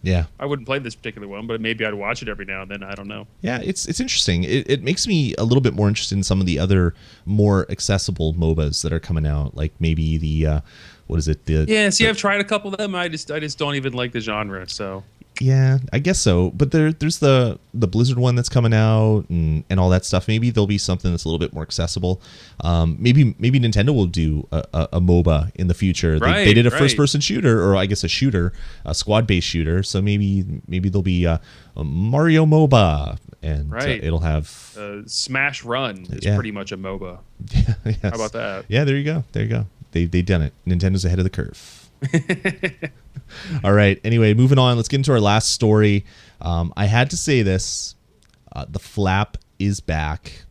Yeah, I wouldn't play this particular one, but maybe I'd watch it every now and then. I don't know. Yeah, it's interesting. It makes me a little bit more interested in some of the other more accessible MOBAs that are coming out, like maybe the what is it? I've tried a couple of them. I just don't even like the genre. So yeah, I guess so. But there's the Blizzard one that's coming out and all that stuff. Maybe there'll be something that's a little bit more accessible. Maybe Nintendo will do a MOBA in the future. They did a first-person shooter, or I guess a squad-based shooter. So maybe there'll be a Mario MOBA, and it'll have Smash Run is pretty much a MOBA. Yes. How about that? Yeah, there you go. They've done it. Nintendo's ahead of the curve. All right. Anyway, moving on. Let's get into our last story. I had to say this. The flap is back.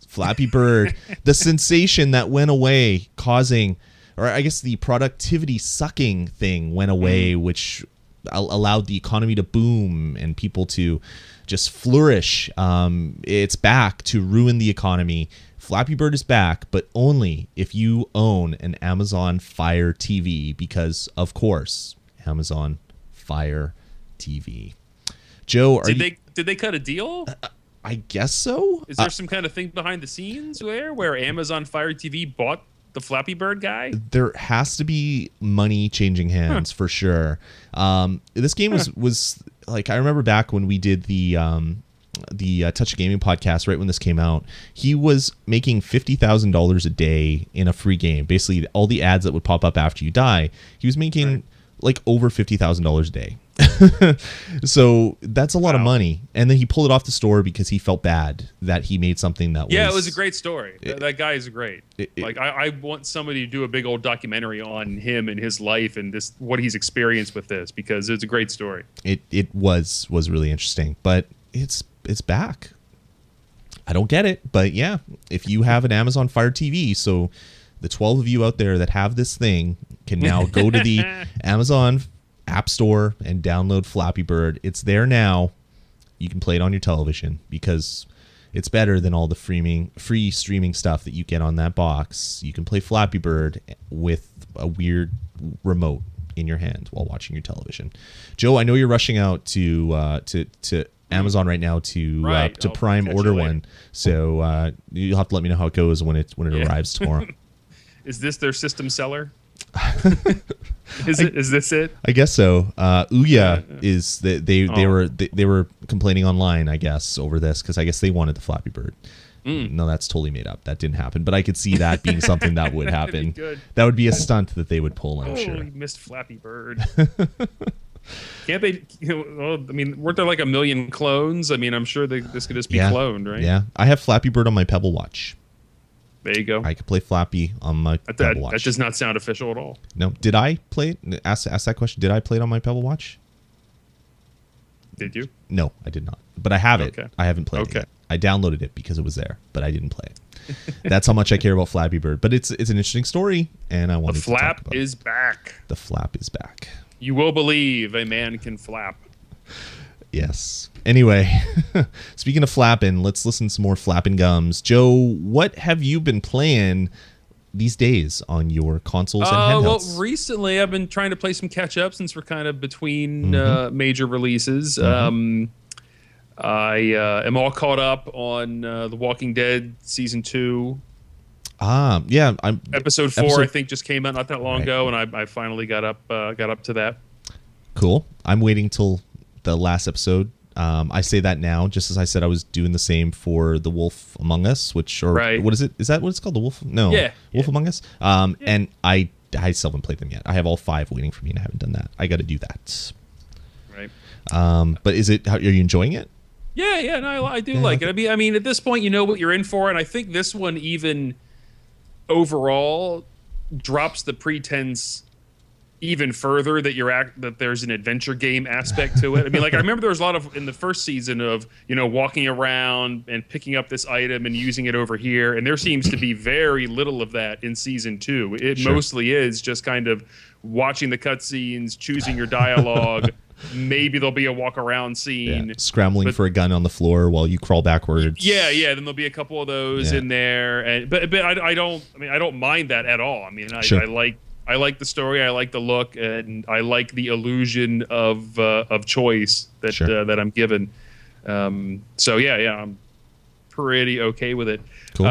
Flappy Bird, the sensation that went away, causing, or I guess the productivity sucking thing went away, which allowed the economy to boom and people to just flourish. It's back to ruin the economy. Flappy Bird is back, but only if you own an Amazon Fire TV, because, of course, Amazon Fire TV. Joe, did they cut a deal? I guess so. Is there some kind of thing behind the scenes where Amazon Fire TV bought the Flappy Bird guy? There has to be money changing hands for sure. This game was like, I remember back when we did the Touch of Gaming podcast, right when this came out, he was making $50,000 a day in a free game. Basically, all the ads that would pop up after you die, he was making like over $50,000 a day. So that's a lot of money. And then he pulled it off the store because he felt bad that he made something that was... Yeah, it was a great story. That guy is great. I want somebody to do a big old documentary on him and his life and what he's experienced with this, because it's a great story. It was really interesting, but it's back. I don't get it, but yeah, if you have an Amazon Fire TV, so the 12 of you out there that have this thing can now go to the Amazon App Store and download Flappy Bird. It's there now. You can play it on your television because it's better than all the free streaming stuff that you get on that box. You can play Flappy Bird with a weird remote in your hand while watching your television. Joe, I know you're rushing out to Amazon right now to Prime order one, so you'll have to let me know how it goes when it arrives tomorrow. Is this their system seller? Is this it? I guess so. Ouya is they were complaining online, I guess, over this because I guess they wanted the Flappy Bird. No, that's totally made up. That didn't happen, but I could see that being something that would happen. That would be a stunt that they would pull, I'm sure. We missed Flappy Bird. Can't they? I mean, weren't there like 1 million clones? I mean, I'm sure this could just be cloned, right? Yeah, I have Flappy Bird on my Pebble Watch. There you go. I could play Flappy on my Pebble Watch. That does not sound official at all. No. Did I play it? Ask that question. Did I play it on my Pebble Watch? Did you? No, I did not. But I have it. I haven't played it yet. I downloaded it because it was there, but I didn't play it. That's how much I care about Flappy Bird. But it's an interesting story, and I wanted to talk about it. The flap is back. The flap is back. You will believe a man can flap. Yes. Anyway, speaking of flapping, let's listen to some more flapping gums. Joe, what have you been playing these days on your consoles and handhelds? Well, recently I've been trying to play some catch up since we're kind of between major releases. I am all caught up on The Walking Dead Season 2. Yeah. Episode 4, I think, just came out not that long ago, and I finally got up to that. Cool. I'm waiting till the last episode. I say that now, just as I said I was doing the same for The Wolf Among Us, what is it? Is that what it's called? The Wolf? No. Yeah. Wolf Among Us? And I still haven't played them yet. I have all 5 waiting for me, and I haven't done that. I got to do that. Right. But are you enjoying it? Yeah, no, I do like it. I mean, at this point, you know what you're in for, and I think this one even overall drops the pretense even further that there's an adventure game aspect to it. I mean, like, I remember there was a lot of in the first season of, walking around and picking up this item and using it over here, and there seems to be very little of that in season 2. It mostly is just kind of watching the cutscenes, choosing your dialogue. Maybe there'll be a walk around scene, scrambling for a gun on the floor while you crawl backwards. Yeah. Then there'll be a couple of those in there, and but I don't mind that at all. I mean, I like the story, I like the look, and I like the illusion of choice that I'm given. So I'm pretty okay with it. Cool.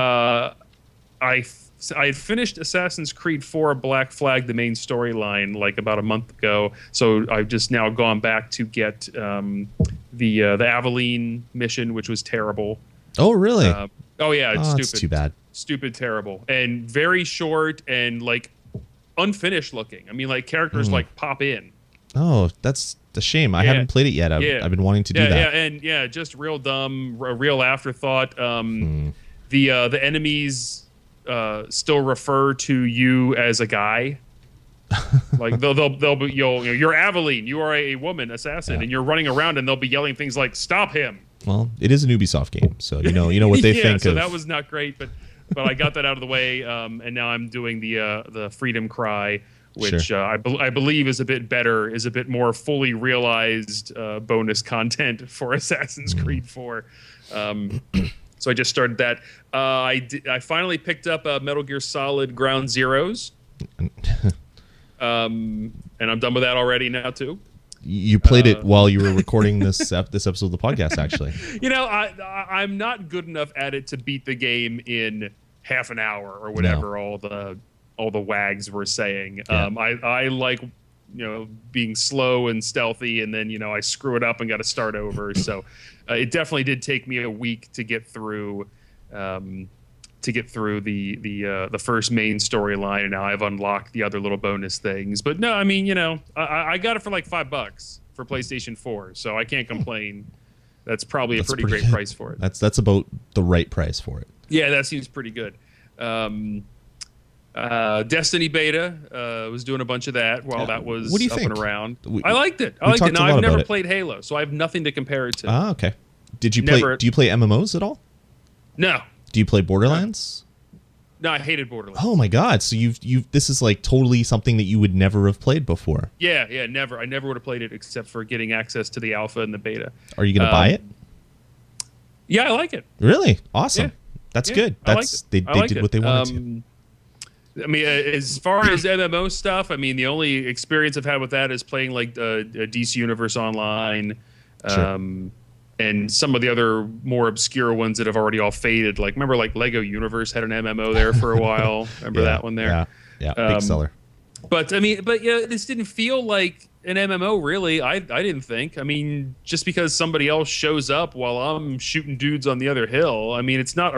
I had finished Assassin's Creed 4 Black Flag, the main storyline, like about a month ago. So I've just now gone back to get the Aveline mission, which was terrible. Oh, really? It's stupid. That's too bad. Stupid, terrible, and very short and like unfinished looking. I mean, like characters like pop in. Oh, that's a shame. I haven't played it yet. I've been wanting to do that. And just real dumb, a real afterthought. The enemies still refer to you as a guy. Like they'll be you're Aveline, you are a woman assassin, and you're running around, and they'll be yelling things like "Stop him!" Well, it is an Ubisoft game, so you know what they think. So that was not great, but I got that out of the way, and now I'm doing the Freedom Cry, which I believe is a bit better, is a bit more fully realized bonus content for Assassin's Creed 4. So I just started that. I finally picked up Metal Gear Solid Ground Zeroes, and I'm done with that already now too. You played it while you were recording this episode of the podcast, actually. I'm not good enough at it to beat the game in half an hour or whatever all the wags were saying. I like being slow and stealthy, and then I screw it up and got to start over. So it definitely did take me a week to get through the first main storyline, and now I've unlocked the other little bonus things. But no, I mean, I got it for like $5 for PlayStation 4, so I can't complain. That's probably That's a pretty great good. price for it. That's about the right price for it. Yeah, that seems pretty good. Destiny beta was doing a bunch of that while that was what do you up think? and around. We I liked it. Now, I've never played Halo, so I have nothing to compare it to. Ah, okay. Do you play MMOs at all? No. Do you play Borderlands? No, I hated Borderlands. Oh my god! So this is like totally something that you would never have played before. Yeah, never. I never would have played it except for getting access to the alpha and the beta. Are you going to buy it? Yeah, I like it. Really? Awesome. Yeah. That's good. They did what they wanted to. I mean, as far as MMO stuff, I mean, the only experience I've had with that is playing like DC Universe Online. Sure. And some of the other more obscure ones that have already all faded. Like, remember, like Lego Universe had an MMO there for a while. Remember that one there? Yeah, big seller. But this didn't feel like an MMO, really. I didn't think. I mean, just because somebody else shows up while I'm shooting dudes on the other hill, I mean, it's not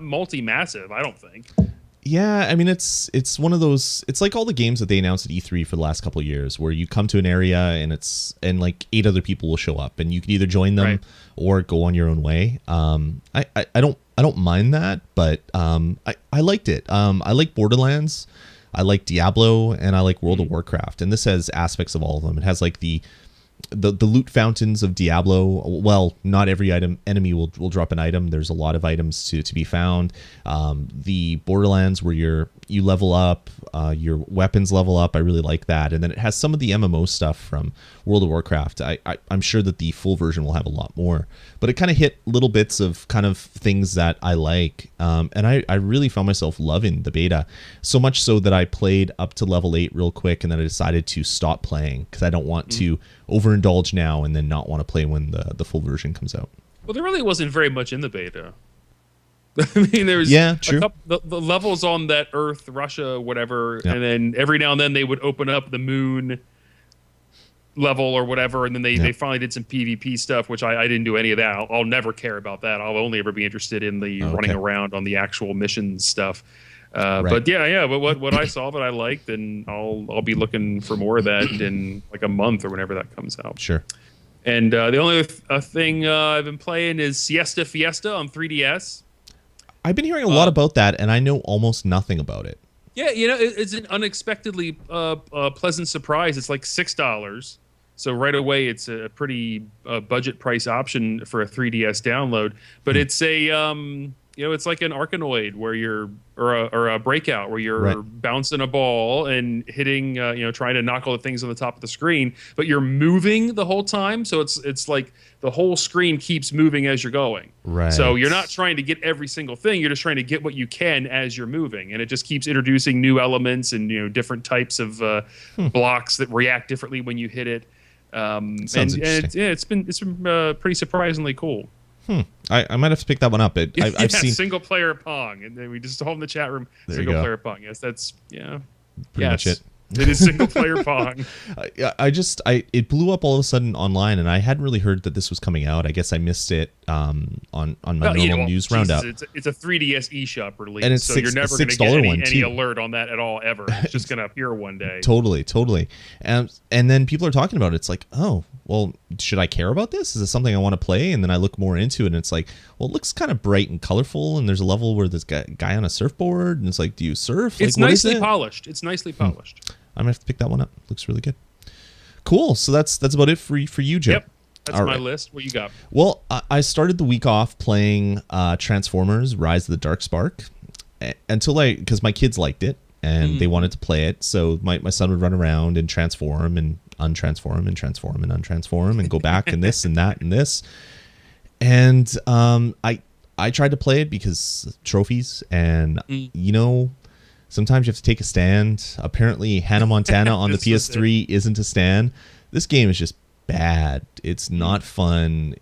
multi-massive, I don't think. Yeah, I mean, it's one of those. It's like all the games that they announced at E3 for the last couple of years, where you come to an area and like 8 other people will show up, and you can either join them or go on your own way. I don't mind that, but I liked it. I like Borderlands, I like Diablo, and I like World of Warcraft, and this has aspects of all of them. It has like the loot fountains of Diablo. Well, not every enemy will drop an item. There's a lot of items to be found. The Borderlands where you level up, your weapons level up. I really like that. And then it has some of the MMO stuff from World of Warcraft. I'm sure that the full version will have a lot more, but it kind of hit little bits of kind of things that I like. And I really found myself loving the beta, so much so that I played up to level 8 real quick, and then I decided to stop playing because I don't want to overindulge now and then not want to play when the full version comes out. Well, there really wasn't very much in the beta. I mean, there was true. The levels on that Earth, Russia, whatever, and then every now and then they would open up the moon level or whatever, and then they finally did some PvP stuff, which I didn't do any of that. I'll never care about that. I'll only ever be interested in the running around on the actual missions stuff. But but what I saw that I liked, and I'll be looking for more of that in like a month or whenever that comes out. Sure. And the only thing I've been playing is Siesta Fiesta on 3DS. I've been hearing a lot about that, and I know almost nothing about it. Yeah, it's an unexpectedly pleasant surprise. It's like $6. So right away, it's a pretty budget price option for a 3DS download. But it's a it's like an Arkanoid where you're or a Breakout where you're bouncing a ball and hitting trying to knock all the things on the top of the screen, but you're moving the whole time. So it's like the whole screen keeps moving as you're going. Right. So you're not trying to get every single thing. You're just trying to get what you can as you're moving, and it just keeps introducing new elements and different types of blocks that react differently when you hit it. It's been pretty surprisisingly cool. I might have to pick that one up. I've seen single player Pong, and then we just told in the chat room single player Pong. Yes, that's pretty much it. It is single player Pong. It blew up all of a sudden online, and I hadn't really heard that this was coming out. I guess I missed it on my normal news roundup. It's a 3DS eShop release, and it's so you're never going to get any alert on that at all ever. It's just going to appear one day. Totally. And then people are talking about it. It's like, oh, well, should I care about this? Is this something I want to play? And then I look more into it, and it's like, well, it looks kind of bright and colorful, and there's a level where this guy on a surfboard, and it's like, do you surf? It's nicely polished. It's nicely polished. I'm gonna have to pick that one up. Looks really good. Cool. So that's about it for you, Joe. Yep. That's my list. What you got? Well, I started the week off playing Transformers: Rise of the Dark Spark because my kids liked it and they wanted to play it. So my son would run around and transform and untransform and transform and untransform and go back and this and that and this. And I tried to play it because trophies and sometimes you have to take a stand. Apparently, Hannah Montana on the PS3 isn't a stand. This game is just bad. It's not fun.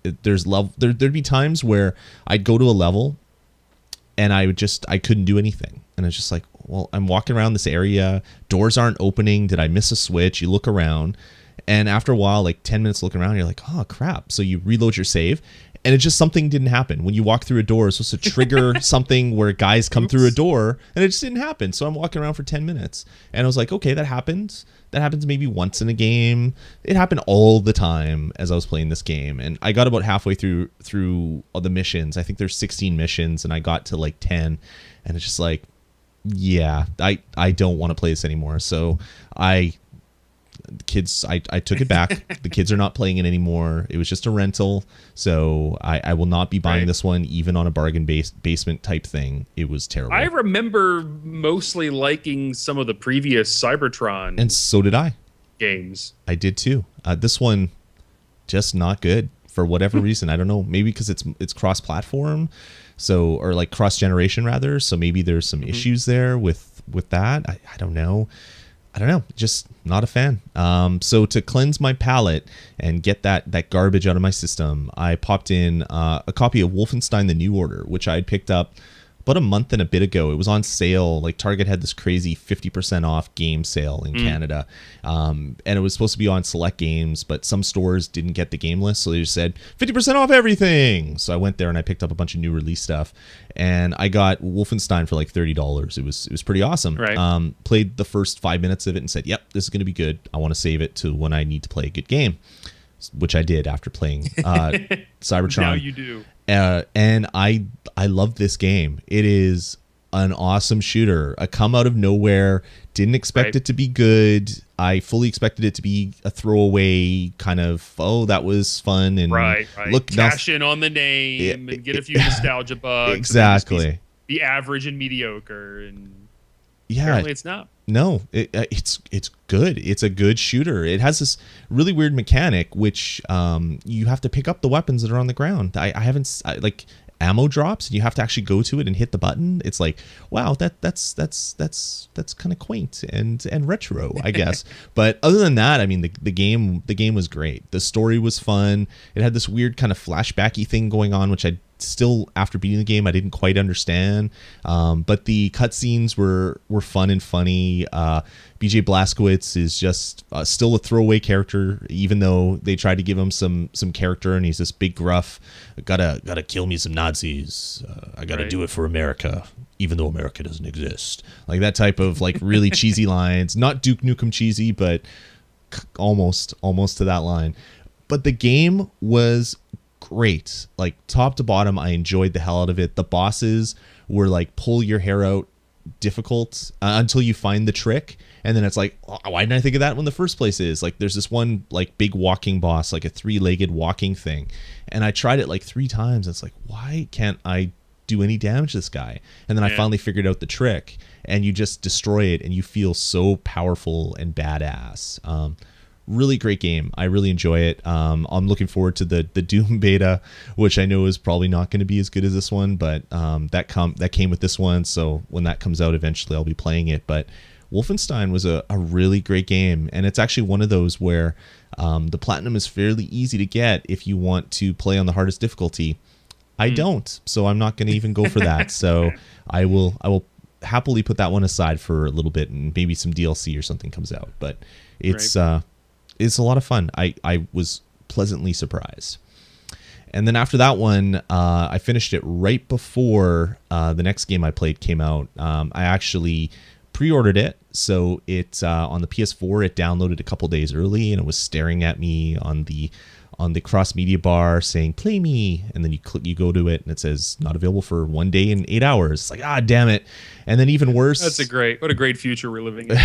There'd be times where I'd go to a level and I couldn't do anything. And it's just like, well, I'm walking around this area. Doors aren't opening. Did I miss a switch? You look around And after a while, like 10 minutes looking around, you're like, oh crap. So you reload your save, and it just, something didn't happen. When you walk through a door, it's supposed to trigger something where guys come through a door, and it just didn't happen. So I'm walking around for 10 minutes, and I was like, okay, that happens. That happens maybe once in a game. It happened all the time as I was playing this game. And I got about halfway through all the missions. I think there's 16 missions, and I got to like 10, and it's just like, yeah, I don't want to play this anymore. So I took it back. The kids are not playing it anymore. It was just a rental. So I will not be buying this one, even on a bargain basement type thing. It was terrible. I remember mostly liking some of the previous Cybertron. And so did I. Games. I did too. This one, just not good for whatever reason. I don't know. Maybe because it's cross-platform, or like cross-generation rather. So maybe there's some issues there with that. I don't know. Just not a fan. So to cleanse my palate and get that garbage out of my system, I popped in a copy of Wolfenstein: The New Order, which I had picked up about a month and a bit ago. It was on sale. Like Target had this crazy 50% off game sale in Canada. And it was supposed to be on select games, but some stores didn't get the game list. So they just said 50% off everything. So I went there and I picked up a bunch of new release stuff, and I got Wolfenstein for like $30. It was pretty awesome. Right. Played the first 5 minutes of it and said, yep, this is going to be good. I want to save it to when I need to play a good game, which I did after playing Cybertron. Now you do. And I love this game. It is an awesome shooter. A come out of nowhere. Didn't expect it to be good. I fully expected it to be a throwaway kind of, oh, that was fun. And look, cash in on the name and get a few nostalgia bugs. Exactly. Be average and mediocre. And yeah, apparently it's not. No, it's good. It's a good shooter. It has this really weird mechanic, which you have to pick up the weapons that are on the ground. I haven't like ammo drops, and you have to actually go to it and hit the button. It's like, wow, that's kind of quaint and retro, I guess. But other than that, I mean, the game was great. The story was fun. It had this weird kind of flashbacky thing going on, which I still, after beating the game, I didn't quite understand. But the cutscenes were fun and funny. BJ Blazkowicz is just still a throwaway character, even though they tried to give him some character, and he's this big gruff, gotta kill me some Nazis. I gotta do it for America, even though America doesn't exist. Like that type of like really cheesy lines. Not Duke Nukem cheesy, but almost to that line. But the game was great. Like top to bottom, I enjoyed the hell out of it. The bosses were like pull your hair out difficult until you find the trick, and then it's like, oh, why didn't I think of that in the first place? Is like there's this one like big walking boss, like a 3-legged walking thing, and I tried it like 3 times. It's like, why can't I do any damage to this guy? And then I finally figured out the trick, and you just destroy it, and you feel so powerful and badass. Really great game. I really enjoy it. I'm looking forward to the Doom beta, which I know is probably not going to be as good as this one, but that came with this one. So when that comes out, eventually I'll be playing it. But Wolfenstein was a really great game, and it's actually one of those where the platinum is fairly easy to get if you want to play on the hardest difficulty. I don't, so I'm not going to even go for that. So I will happily put that one aside for a little bit, and maybe some DLC or something comes out. But it's it's a lot of fun. I was pleasantly surprised. And then after that one, I finished it right before the next game I played came out. I actually pre-ordered it, so it on the PS4 it downloaded a couple days early, and it was staring at me on the cross media bar saying "Play me," and then you go to it and it says not available for 1 day and 8 hours. It's like, ah, damn it. And then even worse, what a great future we're living in.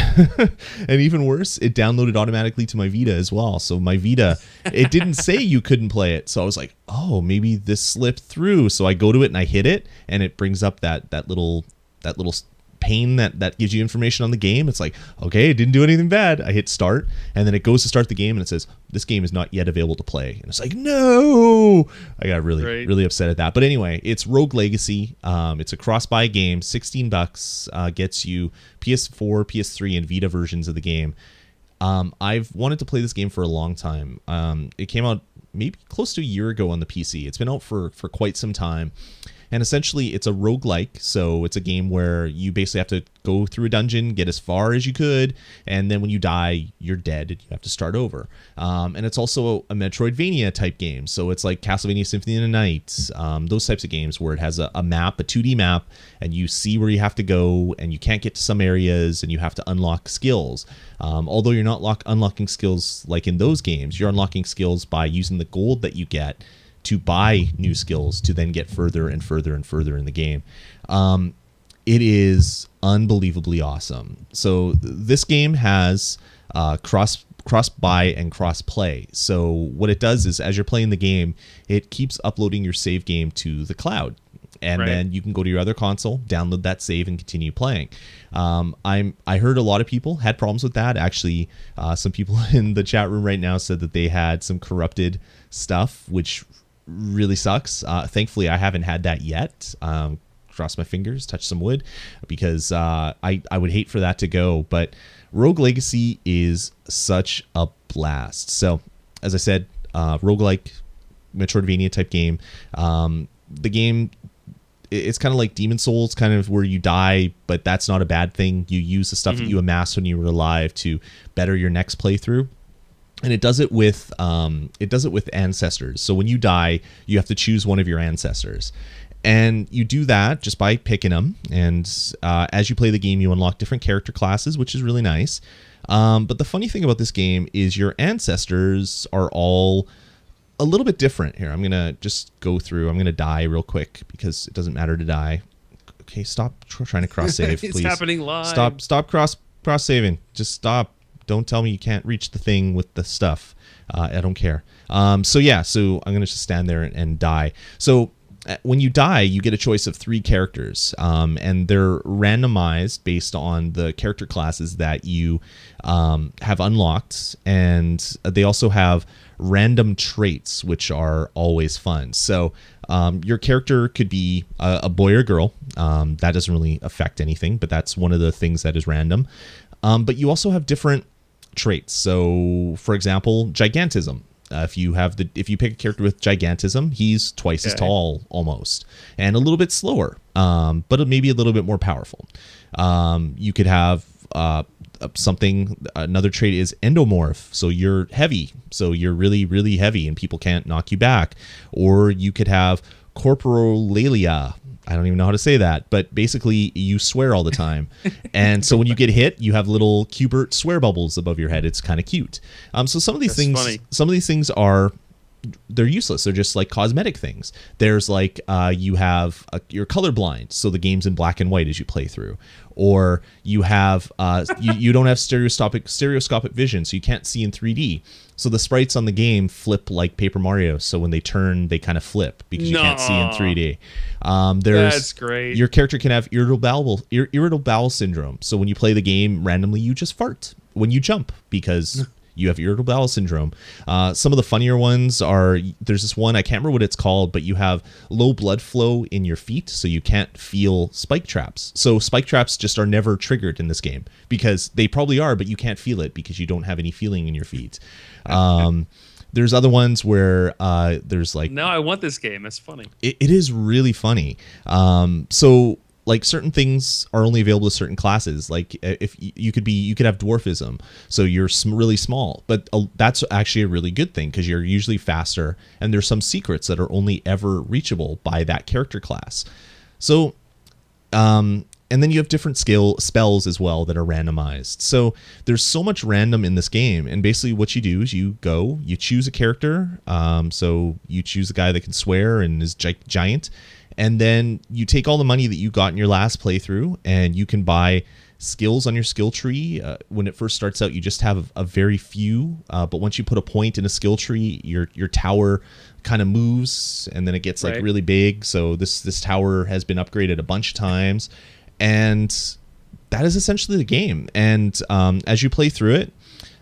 And even worse, it downloaded automatically to my Vita as well. So my Vita, it didn't say you couldn't play it. So I was like, oh, maybe this slipped through. So I go to it and I hit it, and it brings up that little pane that gives you information on the game. It's like, okay, it didn't do anything bad. I hit start, and then it goes to start the game, and it says this game is not yet available to play. And it's like, no. I got really upset at that. But anyway, it's Rogue Legacy. It's a cross-buy game. $16 gets you PS4, PS3, and Vita versions of the game. I've wanted to play this game for a long time. It came out maybe close to a year ago on the PC. It's been out for quite some time. And essentially, it's a roguelike. So it's a game where you basically have to go through a dungeon, get as far as you could, and then when you die, you're dead and you have to start over. And it's also a Metroidvania type game. So it's like Castlevania Symphony of the Night, those types of games where it has a map, a 2D map, and you see where you have to go, and you can't get to some areas, and you have to unlock skills. Although you're not unlocking skills like in those games, you're unlocking skills by using the gold that you get to buy new skills to then get further and further and further in the game. It is unbelievably awesome. So this game has cross buy and cross play. So what it does is, as you're playing the game, it keeps uploading your save game to the cloud. And then you can go to your other console, download that save, and continue playing. I heard a lot of people had problems with that. Actually, some people in the chat room right now said that they had some corrupted stuff, which really sucks. Thankfully, I haven't had that yet. Cross my fingers, touch some wood, because I would hate for that to go. But Rogue Legacy is such a blast. So, as I said, roguelike, Metroidvania type game. The game, it's kind of like Demon Souls, kind of where you die, but that's not a bad thing. You use the stuff that you amassed when you were alive to better your next playthrough. And it does it with ancestors. So when you die, you have to choose one of your ancestors. And you do that just by picking them. And as you play the game, you unlock different character classes, which is really nice. But the funny thing about this game is your ancestors are all a little bit different. Here, I'm going to just go through. I'm going to die real quick because it doesn't matter to die. Okay, stop trying to cross-save, please. It's happening live. Stop cross-saving. Just stop. Don't tell me you can't reach the thing with the stuff. I don't care. So I'm going to just stand there and die. So when you die, you get a choice of 3 characters, and they're randomized based on the character classes that you have unlocked, and they also have random traits, which are always fun. So your character could be a boy or girl. That doesn't really affect anything, but that's one of the things that is random. But you also have different traits. So, for example, gigantism. If you pick a character with gigantism, he's twice as tall almost, and a little bit slower, but maybe a little bit more powerful. You could have another trait is endomorph. So you're heavy. So you're really, really heavy and people can't knock you back. Or you could have corporolalia. I don't even know how to say that, but basically you swear all the time. And so when you get hit, you have little Cubert swear bubbles above your head. It's kind of cute. So some of these things they're useless. They're just like cosmetic things. There's like you're colorblind, so the game's in black and white as you play through. Or you have you don't have stereoscopic vision, so you can't see in 3D. So the sprites on the game flip like Paper Mario. So when they turn, they kind of flip because you can't see in 3D. That's great. Your character can have irritable bowel syndrome. So when you play the game randomly, you just fart when you jump because you have irritable bowel syndrome. Some of the funnier ones are, there's this one, I can't remember what it's called, but you have low blood flow in your feet, so you can't feel spike traps. So spike traps just are never triggered in this game because they probably are, but you can't feel it because you don't have any feeling in your feet. There's other ones where there's like... No, I want this game. That's funny. It is really funny. So like certain things are only available to certain classes. Like if you could have dwarfism, so you're really small, but that's actually a really good thing because you're usually faster, and there's some secrets that are only ever reachable by that character class. So, and then you have different spells as well that are randomized. So there's so much random in this game, and basically what you do is you choose a character. So you choose a guy that can swear and is giant. And then you take all the money that you got in your last playthrough, and you can buy skills on your skill tree. When it first starts out, you just have a very few. But once you put a point in a skill tree, your tower kind of moves, and then it gets like really big. So this tower has been upgraded a bunch of times, and that is essentially the game. And as you play through it,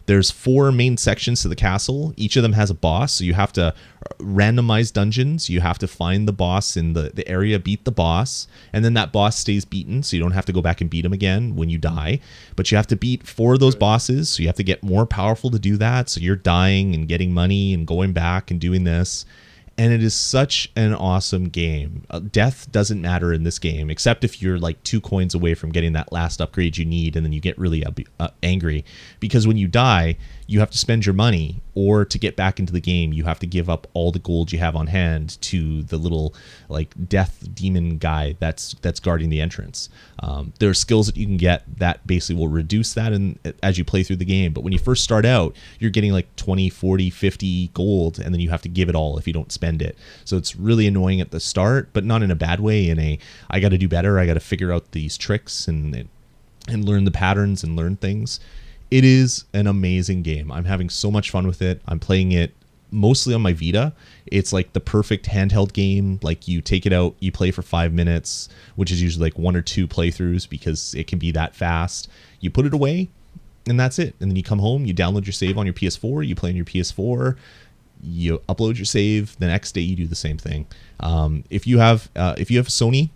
there's 4 main sections to the castle. Each of them has a boss, so you have to randomize dungeons. You have to find the boss in the area, beat the boss, and then that boss stays beaten, so you don't have to go back and beat him again when you die. But you have to beat 4 of those bosses, so you have to get more powerful to do that. So you're dying and getting money and going back and doing this. And it is such an awesome game. Death doesn't matter in this game, except if you're like 2 coins away from getting that last upgrade you need, and then you get really angry. Because when you die, you have to spend your money, or to get back into the game, you have to give up all the gold you have on hand to the little like death demon guy that's guarding the entrance. There are skills that you can get that basically will reduce that as you play through the game. But when you first start out, you're getting like 20, 40, 50 gold, and then you have to give it all if you don't spend it. So it's really annoying at the start, but not in a bad way. I got to do better. I got to figure out these tricks and learn the patterns and learn things. It is an amazing game. I'm having so much fun with it. I'm playing it mostly on my Vita. It's like the perfect handheld game. Like, you take it out, you play for 5 minutes, which is usually like 1 or 2 playthroughs because it can be that fast. You put it away, and that's it. And then you come home, you download your save on your PS4, you play on your PS4, you upload your save. The next day you do the same thing. If you have Sony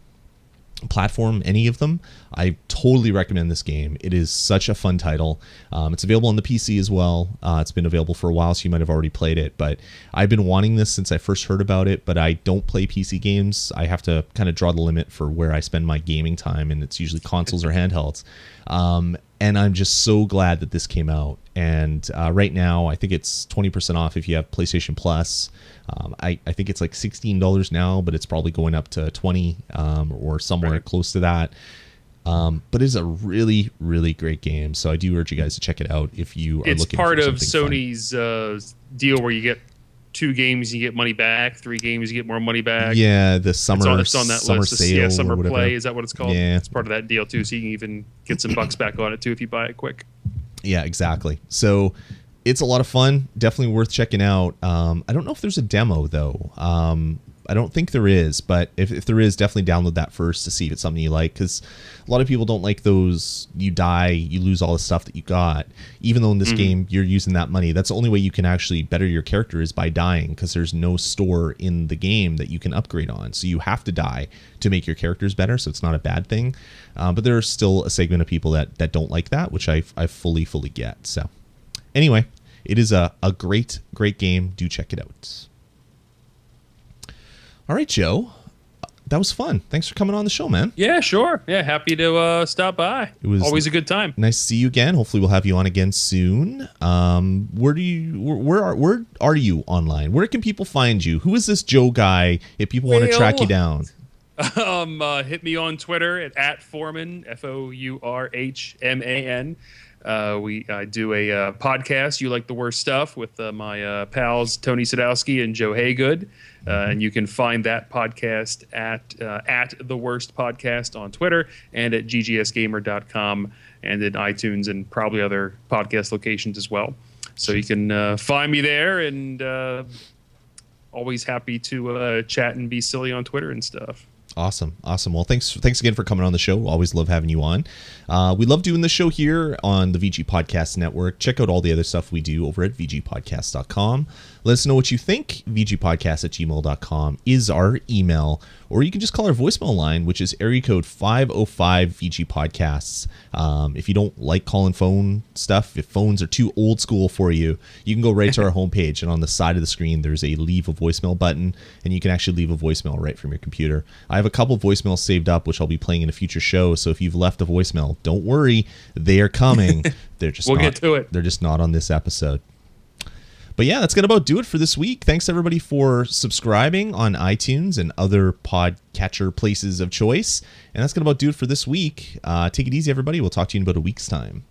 platform, any of them, I totally recommend this game. It is such a fun title. It's available on the PC as well. It's been available for a while, so you might have already played it, but I've been wanting this since I first heard about it. But I don't play PC games. I have to kind of draw the limit for where I spend my gaming time, and it's usually consoles or handhelds. And I'm just so glad that this came out. And right now, I think it's 20% off if you have PlayStation Plus. I think it's like $16 now, but it's probably going up to $20 or somewhere close to that. But it's a really, really great game. So I do urge you guys to check it out if you are looking for something fun. It's part of Sony's deal where you get 2 games, you get money back. 3 games, you get more money back. Yeah, the summer it's on that summer list. sale, Yeah, summer or whatever. play. Is that what it's called? Yeah. It's part of that deal too. So you can even get some bucks back on it too if you buy it quick. Yeah, exactly. So it's a lot of fun. Definitely worth checking out. I don't know if there's a demo though. I don't think there is, but if there is, definitely download that first to see if it's something you like, because a lot of people don't like those, you die, you lose all the stuff that you got, even though in this game you're using that money. That's the only way you can actually better your character is by dying, because there's no store in the game that you can upgrade on. So you have to die to make your characters better, so it's not a bad thing. But there are still a segment of people that don't like that, which I fully get. So anyway, it is a great game. Do check it out. All right, Joe, that was fun. Thanks for coming on the show, man. Yeah, sure. Yeah, happy to stop by. It was always a good time. Nice to see you again. Hopefully, we'll have you on again soon. Where are you online? Where can people find you? Who is this Joe guy? If people want to track you down, hit me on Twitter at Fourhman, Fourhman. I do a podcast, You Like the Worst Stuff, with my pals Tony Sadowski and Joe Haygood. And you can find that podcast at The Worst Podcast on Twitter and at ggsgamer.com and in iTunes and probably other podcast locations as well. So you can find me there, and always happy to chat and be silly on Twitter and stuff. Awesome. Well, thanks again for coming on the show. Always love having you on. We love doing the show here on the VG Podcast Network. Check out all the other stuff we do over at vgpodcast.com. Let us know what you think. vgpodcast@gmail.com is our email, or you can just call our voicemail line, which is area code 505 VG Podcasts. If you don't like calling phone stuff, if phones are too old school for you, you can go right to our homepage, and on the side of the screen there's a leave a voicemail button, and you can actually leave a voicemail right from your computer. I have a couple voicemails saved up, which I'll be playing in a future show, so if you've left a voicemail, don't worry, they are coming. They're just we'll get to it. They're just not on this episode. But yeah, that's going to about do it for this week. Thanks everybody for subscribing on iTunes and other podcatcher places of choice. And that's going to about do it for this week. Take it easy, everybody. We'll talk to you in about a week's time.